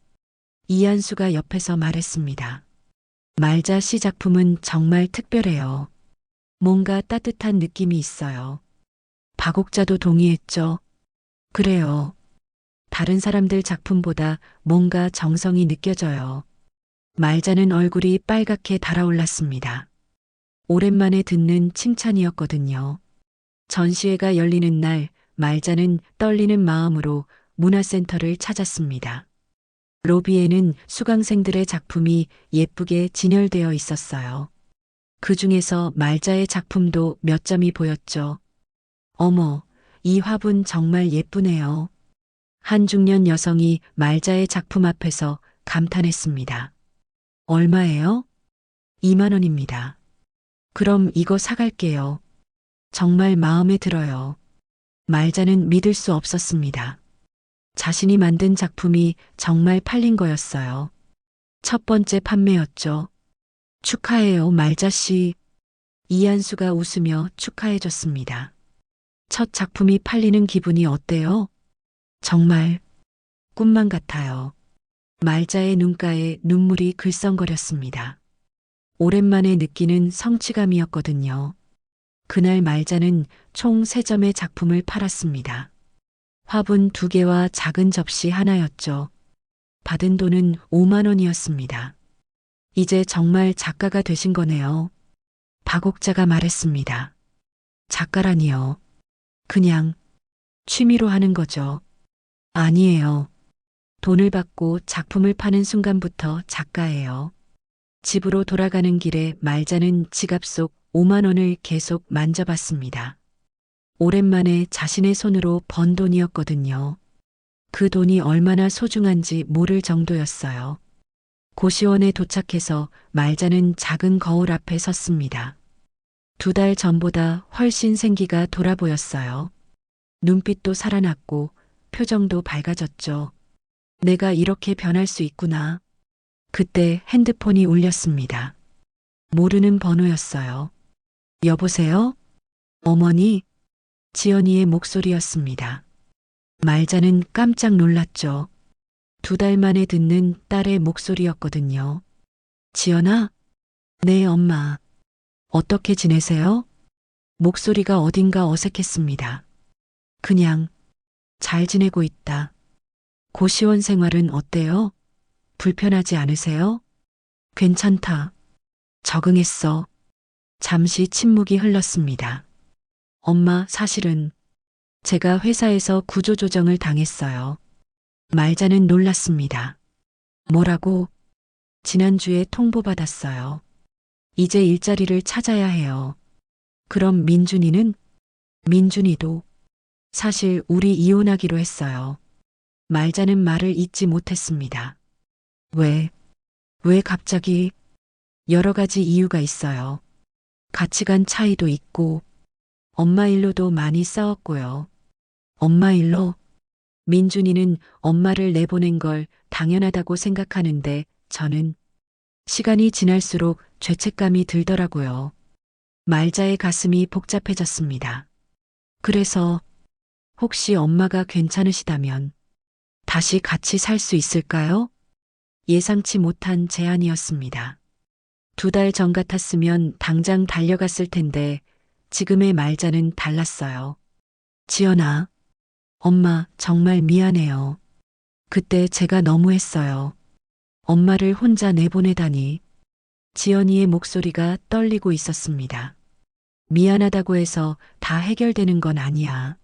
이한수가 옆에서 말했습니다. 말자 씨 작품은 정말 특별해요. 뭔가 따뜻한 느낌이 있어요. 박옥자도 동의했죠. 그래요. 다른 사람들 작품보다 뭔가 정성이 느껴져요. 말자는 얼굴이 빨갛게 달아올랐습니다. 오랜만에 듣는 칭찬이었거든요. 전시회가 열리는 날 말자는 떨리는 마음으로 문화센터를 찾았습니다. 로비에는 수강생들의 작품이 예쁘게 진열되어 있었어요. 그 중에서 말자의 작품도 몇 점이 보였죠. 어머, 이 화분 정말 예쁘네요. 한 중년 여성이 말자의 작품 앞에서 감탄했습니다. 얼마예요? 2만 원입니다. 그럼 이거 사갈게요. 정말 마음에 들어요. 말자는 믿을 수 없었습니다. 자신이 만든 작품이 정말 팔린 거였어요. 첫 번째 판매였죠. 축하해요, 말자 씨. 이한수가 웃으며 축하해줬습니다. 첫 작품이 팔리는 기분이 어때요? 정말 꿈만 같아요. 말자의 눈가에 눈물이 글썽거렸습니다. 오랜만에 느끼는 성취감이었거든요. 그날 말자는 총 3점의 작품을 팔았습니다. 화분 2개와 작은 접시 하나였죠. 받은 돈은 5만 원이었습니다. 이제 정말 작가가 되신 거네요. 박옥자가 말했습니다. 작가라니요. 그냥 취미로 하는 거죠. 아니에요. 돈을 받고 작품을 파는 순간부터 작가예요. 집으로 돌아가는 길에 말자는 지갑 속 5만 원을 계속 만져봤습니다. 오랜만에 자신의 손으로 번 돈이었거든요. 그 돈이 얼마나 소중한지 모를 정도였어요. 고시원에 도착해서 말자는 작은 거울 앞에 섰습니다. 2달 전보다 훨씬 생기가 돌아 보였어요. 눈빛도 살아났고 표정도 밝아졌죠. 내가 이렇게 변할 수 있구나. 그때 핸드폰이 울렸습니다. 모르는 번호였어요. 여보세요? 어머니? 지연이의 목소리였습니다. 말자는 깜짝 놀랐죠. 2달 만에 듣는 딸의 목소리였거든요. 지연아? 네, 엄마. 어떻게 지내세요? 목소리가 어딘가 어색했습니다. 그냥 잘 지내고 있다. 고시원 생활은 어때요? 불편하지 않으세요? 괜찮다. 적응했어. 잠시 침묵이 흘렀습니다. 엄마, 사실은 제가 회사에서 구조조정을 당했어요. 말자는 놀랐습니다. 뭐라고? 지난주에 통보받았어요. 이제 일자리를 찾아야 해요. 그럼 민준이는? 민준이도. 사실 우리 이혼하기로 했어요. 말자는 말을 잇지 못했습니다. 왜 갑자기? 여러 가지 이유가 있어요. 가치관 차이도 있고, 엄마 일로도 많이 싸웠고요. 엄마 일로? 민준이는 엄마를 내보낸 걸 당연하다고 생각하는데 저는 시간이 지날수록 죄책감이 들더라고요. 말자의 가슴이 복잡해졌습니다. 그래서 혹시 엄마가 괜찮으시다면 다시 같이 살 수 있을까요? 예상치 못한 제안이었습니다. 2달 전 같았으면 당장 달려갔을 텐데 지금의 말자는 달랐어요. 지연아, 엄마 정말 미안해요. 그때 제가 너무했어요. 엄마를 혼자 내보내다니. 지연이의 목소리가 떨리고 있었습니다. 미안하다고 해서 다 해결되는 건 아니야.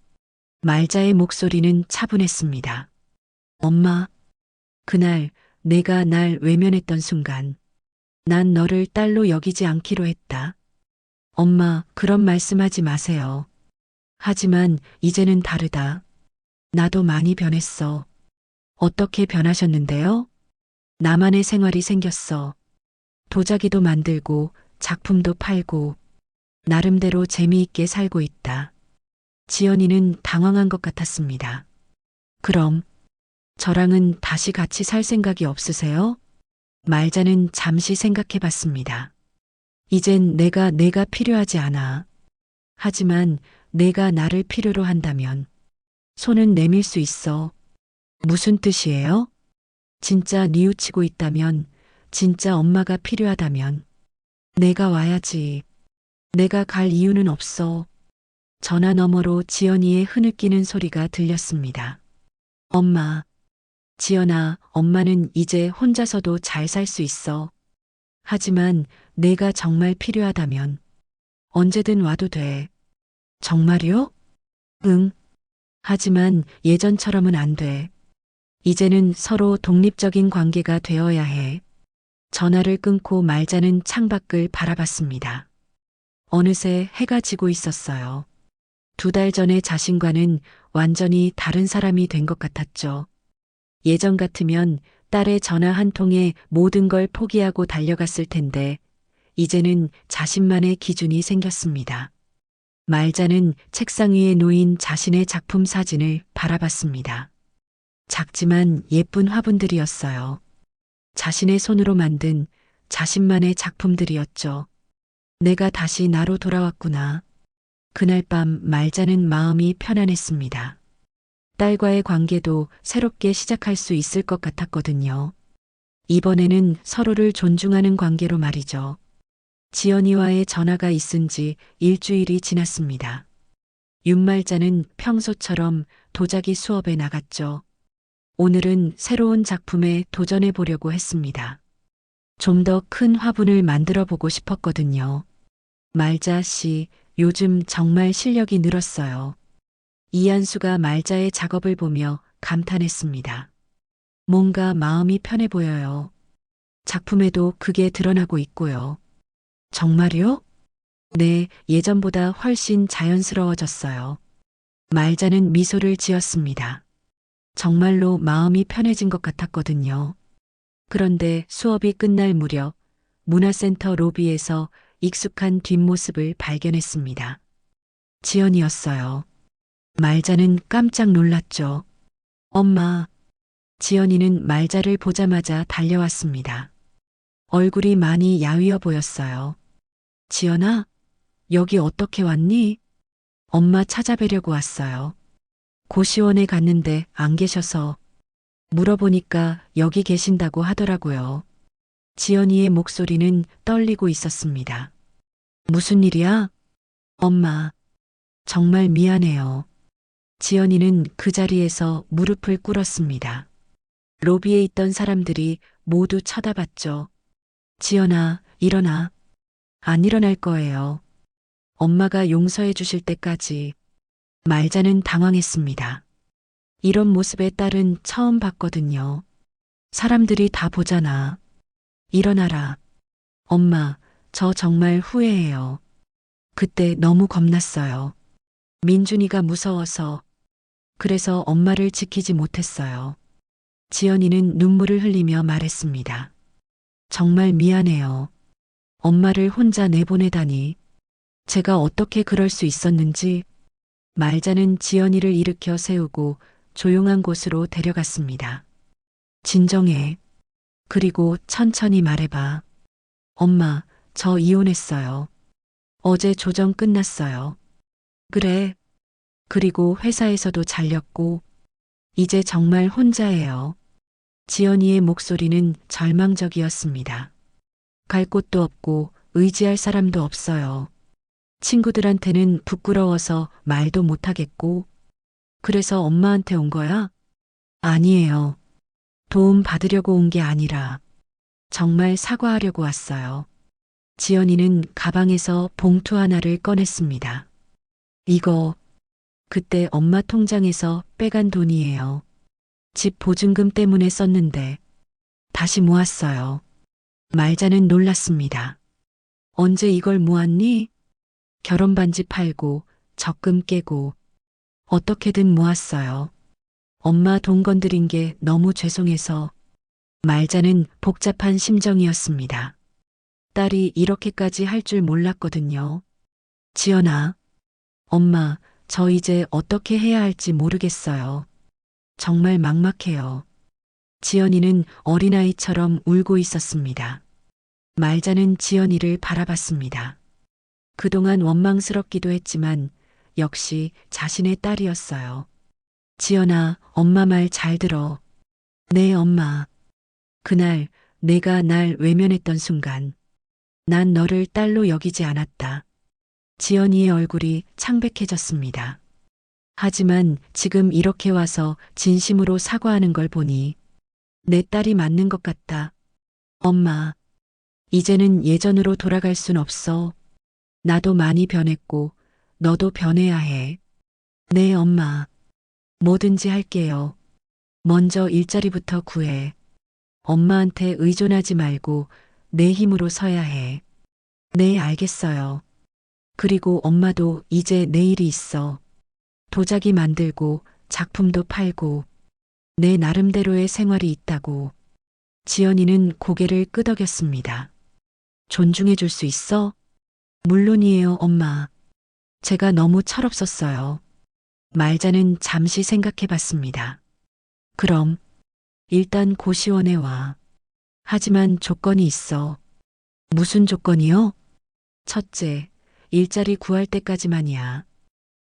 말자의 목소리는 차분했습니다. 엄마, 그날 내가 날 외면했던 순간 난 너를 딸로 여기지 않기로 했다. 엄마, 그런 말씀하지 마세요. 하지만 이제는 다르다. 나도 많이 변했어. 어떻게 변하셨는데요? 나만의 생활이 생겼어. 도자기도 만들고 작품도 팔고 나름대로 재미있게 살고 있다. 지연이는 당황한 것 같았습니다. 그럼 저랑은 다시 같이 살 생각이 없으세요? 말자는 잠시 생각해 봤습니다. 이젠 내가 필요하지 않아. 하지만 내가 나를 필요로 한다면 손은 내밀 수 있어. 무슨 뜻이에요? 진짜 뉘우치고 있다면, 진짜 엄마가 필요하다면 내가 와야지. 내가 갈 이유는 없어. 전화 너머로 지연이의 흐느끼는 소리가 들렸습니다. 엄마, 지연아, 엄마는 이제 혼자서도 잘 살 수 있어. 하지만 내가 정말 필요하다면 언제든 와도 돼. 정말요? 응. 하지만 예전처럼은 안 돼. 이제는 서로 독립적인 관계가 되어야 해. 전화를 끊고 말자는 창밖을 바라봤습니다. 어느새 해가 지고 있었어요. 2달 전의 자신과는 완전히 다른 사람이 된 것 같았죠. 예전 같으면 딸의 전화 한 통에 모든 걸 포기하고 달려갔을 텐데, 이제는 자신만의 기준이 생겼습니다. 말자는 책상 위에 놓인 자신의 작품 사진을 바라봤습니다. 작지만 예쁜 화분들이었어요. 자신의 손으로 만든 자신만의 작품들이었죠. 내가 다시 나로 돌아왔구나. 그날 밤 말자는 마음이 편안했습니다. 딸과의 관계도 새롭게 시작할 수 있을 것 같았거든요. 이번에는 서로를 존중하는 관계로 말이죠. 지연이와의 전화가 있은 지 일주일이 지났습니다. 윤말자는 평소처럼 도자기 수업에 나갔죠. 오늘은 새로운 작품에 도전해 보려고 했습니다. 좀 더 큰 화분을 만들어 보고 싶었거든요. 말자 씨, 요즘 정말 실력이 늘었어요. 이한수가 말자의 작업을 보며 감탄했습니다. 뭔가 마음이 편해 보여요. 작품에도 그게 드러나고 있고요. 정말요? 네, 예전보다 훨씬 자연스러워졌어요. 말자는 미소를 지었습니다. 정말로 마음이 편해진 것 같았거든요. 그런데 수업이 끝날 무렵 문화센터 로비에서 익숙한 뒷모습을 발견했습니다. 지연이었어요. 말자는 깜짝 놀랐죠. 엄마. 지연이는 말자를 보자마자 달려왔습니다. 얼굴이 많이 야위어 보였어요. 지연아, 여기 어떻게 왔니? 엄마 찾아뵈려고 왔어요. 고시원에 갔는데 안 계셔서 물어보니까 여기 계신다고 하더라고요. 지연이의 목소리는 떨리고 있었습니다. 무슨 일이야? 엄마, 정말 미안해요. 지연이는 그 자리에서 무릎을 꿇었습니다. 로비에 있던 사람들이 모두 쳐다봤죠. 지연아, 일어나. 안 일어날 거예요. 엄마가 용서해 주실 때까지. 말자는 당황했습니다. 이런 모습의 딸은 처음 봤거든요. 사람들이 다 보잖아. 일어나라. 엄마, 저 정말 후회해요. 그때 너무 겁났어요. 민준이가 무서워서. 그래서 엄마를 지키지 못했어요. 지연이는 눈물을 흘리며 말했습니다. 정말 미안해요. 엄마를 혼자 내보내다니. 제가 어떻게 그럴 수 있었는지. 말자는 지연이를 일으켜 세우고 조용한 곳으로 데려갔습니다. 진정해. 그리고 천천히 말해봐. 엄마, 저 이혼했어요. 어제 조정 끝났어요. 그래. 그리고 회사에서도 잘렸고, 이제 정말 혼자예요. 지연이의 목소리는 절망적이었습니다. 갈 곳도 없고 의지할 사람도 없어요. 친구들한테는 부끄러워서 말도 못하겠고, 그래서 엄마한테 온 거야? 아니에요. 도움 받으려고 온 게 아니라, 정말 사과하려고 왔어요. 지연이는 가방에서 봉투 하나를 꺼냈습니다. 이거, 그때 엄마 통장에서 빼간 돈이에요. 집 보증금 때문에 썼는데, 다시 모았어요. 말자는 놀랐습니다. 언제 이걸 모았니? 결혼 반지 팔고, 적금 깨고, 어떻게든 모았어요. 엄마 돈 건드린 게 너무 죄송해서. 말자는 복잡한 심정이었습니다. 딸이 이렇게까지 할 줄 몰랐거든요. 지연아, 엄마, 저 이제 어떻게 해야 할지 모르겠어요. 정말 막막해요. 지연이는 어린아이처럼 울고 있었습니다. 말자는 지연이를 바라봤습니다. 그동안 원망스럽기도 했지만 역시 자신의 딸이었어요. 지연아, 엄마 말 잘 들어. 네, 엄마. 그날 내가 날 외면했던 순간 난 너를 딸로 여기지 않았다. 지연이의 얼굴이 창백해졌습니다. 하지만 지금 이렇게 와서 진심으로 사과하는 걸 보니 내 딸이 맞는 것 같다. 엄마, 이제는 예전으로 돌아갈 순 없어. 나도 많이 변했고 너도 변해야 해. 네, 엄마. 뭐든지 할게요. 먼저 일자리부터 구해. 엄마한테 의존하지 말고 내 힘으로 서야 해. 네, 알겠어요. 그리고 엄마도 이제 내일이 있어. 도자기 만들고 작품도 팔고 내 나름대로의 생활이 있다고. 지연이는 고개를 끄덕였습니다. 존중해 줄 수 있어? 물론이에요, 엄마. 제가 너무 철없었어요. 말자는 잠시 생각해 봤습니다. 그럼 일단 고시원에 와. 하지만 조건이 있어. 무슨 조건이요? 첫째, 일자리 구할 때까지만이야.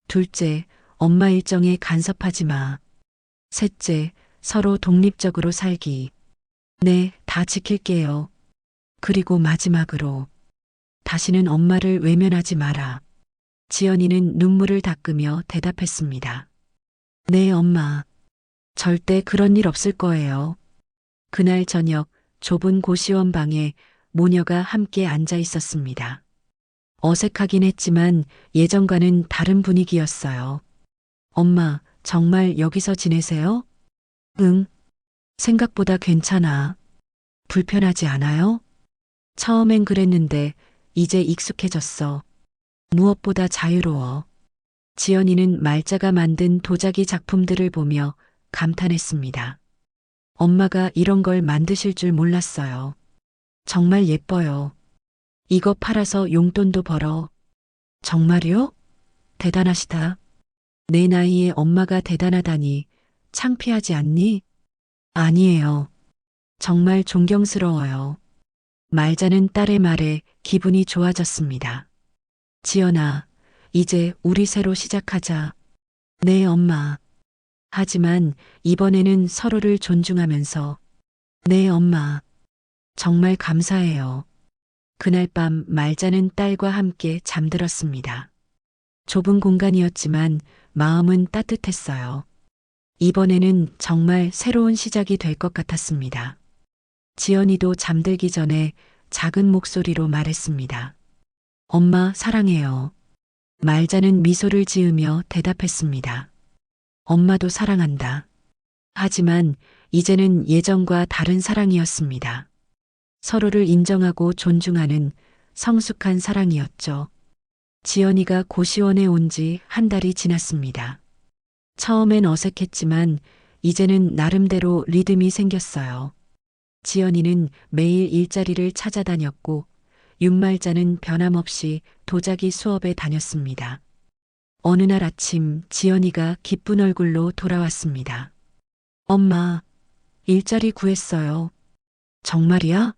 둘째, 엄마 일정에 간섭하지 마. 셋째, 서로 독립적으로 살기. 네, 다 지킬게요. 그리고 마지막으로, 다시는 엄마를 외면하지 마라. 지연이는 눈물을 닦으며 대답했습니다. 네, 엄마. 절대 그런 일 없을 거예요. 그날 저녁 좁은 고시원 방에 모녀가 함께 앉아 있었습니다. 어색하긴 했지만 예전과는 다른 분위기였어요. 엄마, 정말 여기서 지내세요? 응. 생각보다 괜찮아. 불편하지 않아요? 처음엔 그랬는데 이제 익숙해졌어. 무엇보다 자유로워. 지연이는 말자가 만든 도자기 작품들을 보며 감탄했습니다. 엄마가 이런 걸 만드실 줄 몰랐어요. 정말 예뻐요. 이거 팔아서 용돈도 벌어. 정말요? 대단하시다. 내 나이에 엄마가 대단하다니 창피하지 않니? 아니에요. 정말 존경스러워요. 말자는 딸의 말에 기분이 좋아졌습니다. 지연아, 이제 우리 새로 시작하자. 네, 엄마. 하지만 이번에는 서로를 존중하면서. 네, 엄마. 정말 감사해요. 그날 밤 말자는 딸과 함께 잠들었습니다. 좁은 공간이었지만 마음은 따뜻했어요. 이번에는 정말 새로운 시작이 될 것 같았습니다. 지연이도 잠들기 전에 작은 목소리로 말했습니다. 엄마, 사랑해요. 말자는 미소를 지으며 대답했습니다. 엄마도 사랑한다. 하지만 이제는 예전과 다른 사랑이었습니다. 서로를 인정하고 존중하는 성숙한 사랑이었죠. 지연이가 고시원에 온 지 한 달이 지났습니다. 처음엔 어색했지만 이제는 나름대로 리듬이 생겼어요. 지연이는 매일 일자리를 찾아다녔고 윤말자는 변함없이 도자기 수업에 다녔습니다. 어느 날 아침 지연이가 기쁜 얼굴로 돌아왔습니다. 엄마, 일자리 구했어요. 정말이야?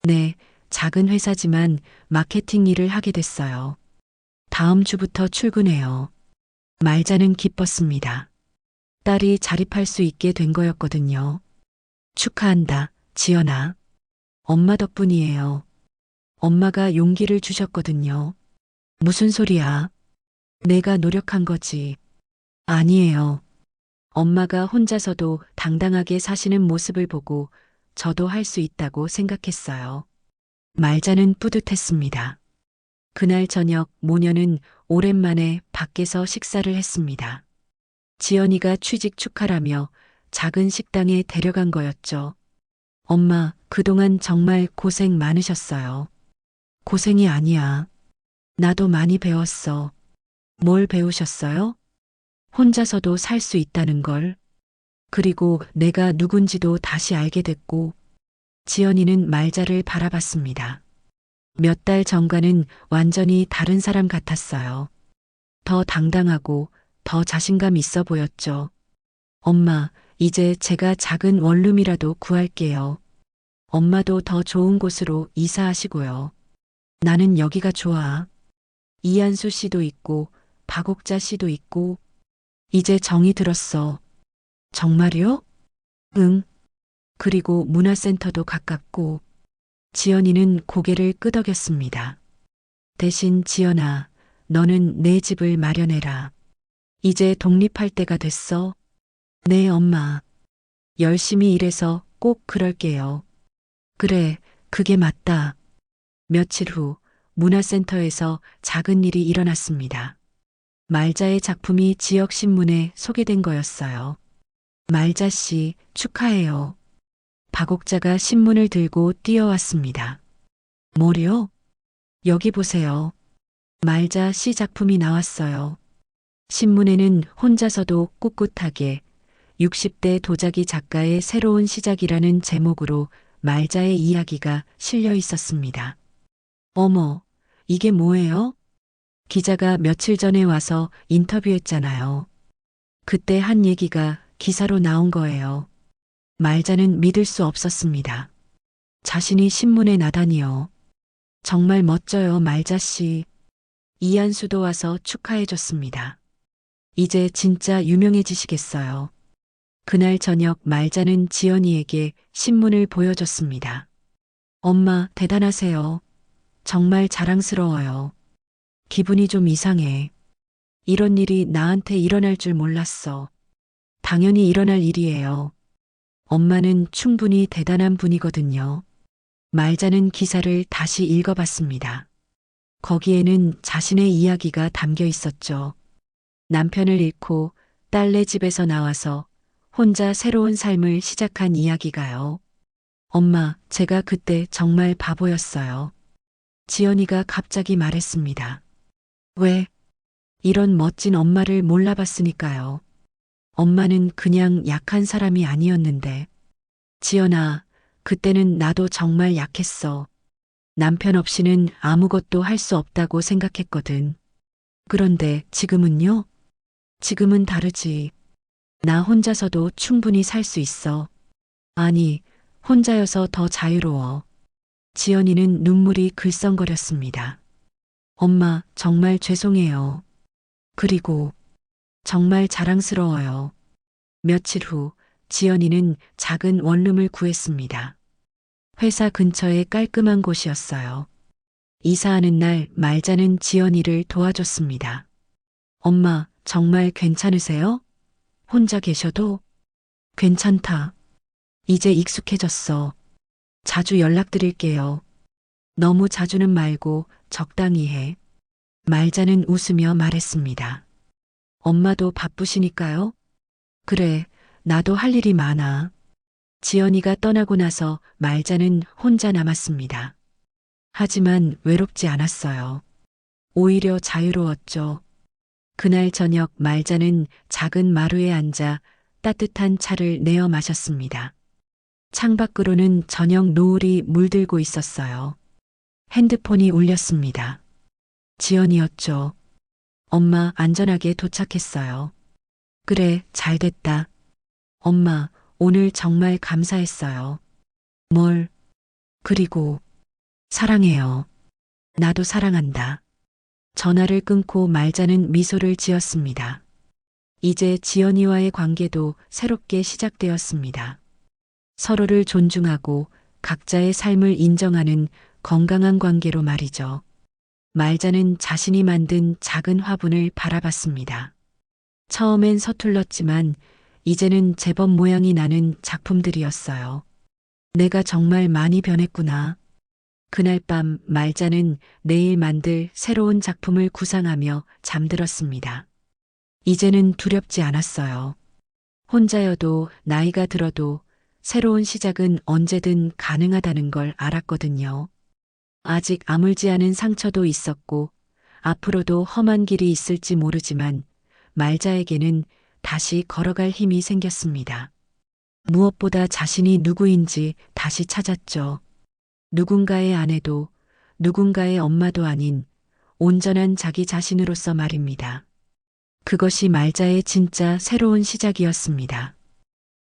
네, 작은 회사지만 마케팅 일을 하게 됐어요. 다음 주부터 출근해요. 말자는 기뻤습니다. 딸이 자립할 수 있게 된 거였거든요. 축하한다, 지연아. 엄마 덕분이에요. 엄마가 용기를 주셨거든요. 무슨 소리야? 내가 노력한 거지. 아니에요. 엄마가 혼자서도 당당하게 사시는 모습을 보고 저도 할 수 있다고 생각했어요. 말자는 뿌듯했습니다. 그날 저녁 모녀는 오랜만에 밖에서 식사를 했습니다. 지연이가 취직 축하라며 작은 식당에 데려간 거였죠. 엄마, 그동안 정말 고생 많으셨어요. 고생이 아니야. 나도 많이 배웠어. 뭘 배우셨어요? 혼자서도 살 수 있다는 걸. 그리고 내가 누군지도 다시 알게 됐고, 지연이는 말자를 바라봤습니다. 몇 달 전과는 완전히 다른 사람 같았어요. 더 당당하고 더 자신감 있어 보였죠. 엄마, 이제 제가 작은 원룸이라도 구할게요. 엄마도 더 좋은 곳으로 이사하시고요. 나는 여기가 좋아. 이한수 씨도 있고, 박옥자 씨도 있고, 이제 정이 들었어. 정말요? 응. 그리고 문화센터도 가깝고, 지연이는 고개를 끄덕였습니다. 대신 지연아, 너는 내 집을 마련해라. 이제 독립할 때가 됐어. 네, 엄마. 열심히 일해서 꼭 그럴게요. 그래, 그게 맞다. 며칠 후 문화센터에서 작은 일이 일어났습니다. 말자의 작품이 지역신문에 소개된 거였어요. 말자 씨, 축하해요. 박옥자가 신문을 들고 뛰어왔습니다. 뭐요? 여기 보세요. 말자 씨 작품이 나왔어요. 신문에는 혼자서도 꿋꿋하게 60대 도자기 작가의 새로운 시작이라는 제목으로 말자의 이야기가 실려 있었습니다. 어머, 이게 뭐예요? 기자가 며칠 전에 와서 인터뷰했잖아요. 그때 한 얘기가 기사로 나온 거예요. 말자는 믿을 수 없었습니다. 자신이 신문에 나다니요. 정말 멋져요, 말자 씨. 이한수도 와서 축하해줬습니다. 이제 진짜 유명해지시겠어요. 그날 저녁 말자는 지연이에게 신문을 보여줬습니다. 엄마, 대단하세요. 정말 자랑스러워요. 기분이 좀 이상해. 이런 일이 나한테 일어날 줄 몰랐어. 당연히 일어날 일이에요. 엄마는 충분히 대단한 분이거든요. 말자는 기사를 다시 읽어봤습니다. 거기에는 자신의 이야기가 담겨 있었죠. 남편을 잃고 딸네 집에서 나와서 혼자 새로운 삶을 시작한 이야기가요. 엄마, 제가 그때 정말 바보였어요. 지연이가 갑자기 말했습니다. 왜? 이런 멋진 엄마를 몰라봤으니까요. 엄마는 그냥 약한 사람이 아니었는데. 지연아, 그때는 나도 정말 약했어. 남편 없이는 아무것도 할 수 없다고 생각했거든. 그런데 지금은요? 지금은 다르지. 나 혼자서도 충분히 살 수 있어. 아니, 혼자여서 더 자유로워. 지연이는 눈물이 글썽거렸습니다. 엄마, 정말 죄송해요. 그리고 정말 자랑스러워요. 며칠 후 지연이는 작은 원룸을 구했습니다. 회사 근처에 깔끔한 곳이었어요. 이사하는 날 말자는 지연이를 도와줬습니다. 엄마, 정말 괜찮으세요? 혼자 계셔도? 괜찮다. 이제 익숙해졌어. 자주 연락드릴게요. 너무 자주는 말고 적당히 해. 말자는 웃으며 말했습니다. 엄마도 바쁘시니까요? 그래, 나도 할 일이 많아. 지연이가 떠나고 나서 말자는 혼자 남았습니다. 하지만 외롭지 않았어요. 오히려 자유로웠죠. 그날 저녁 말자는 작은 마루에 앉아 따뜻한 차를 내어 마셨습니다. 창밖으로는 저녁 노을이 물들고 있었어요. 핸드폰이 울렸습니다. 지연이었죠. 엄마, 안전하게 도착했어요. 그래, 잘 됐다. 엄마, 오늘 정말 감사했어요. 뭘? 그리고, 사랑해요. 나도 사랑한다. 전화를 끊고 말자는 미소를 지었습니다. 이제 지연이와의 관계도 새롭게 시작되었습니다. 서로를 존중하고 각자의 삶을 인정하는 건강한 관계로 말이죠. 말자는 자신이 만든 작은 화분을 바라봤습니다. 처음엔 서툴렀지만 이제는 제법 모양이 나는 작품들이었어요. 내가 정말 많이 변했구나. 그날 밤 말자는 내일 만들 새로운 작품을 구상하며 잠들었습니다. 이제는 두렵지 않았어요. 혼자여도 나이가 들어도 새로운 시작은 언제든 가능하다는 걸 알았거든요. 아직 아물지 않은 상처도 있었고 앞으로도 험한 길이 있을지 모르지만 말자에게는 다시 걸어갈 힘이 생겼습니다. 무엇보다 자신이 누구인지 다시 찾았죠. 누군가의 아내도 누군가의 엄마도 아닌 온전한 자기 자신으로서 말입니다. 그것이 말자의 진짜 새로운 시작이었습니다.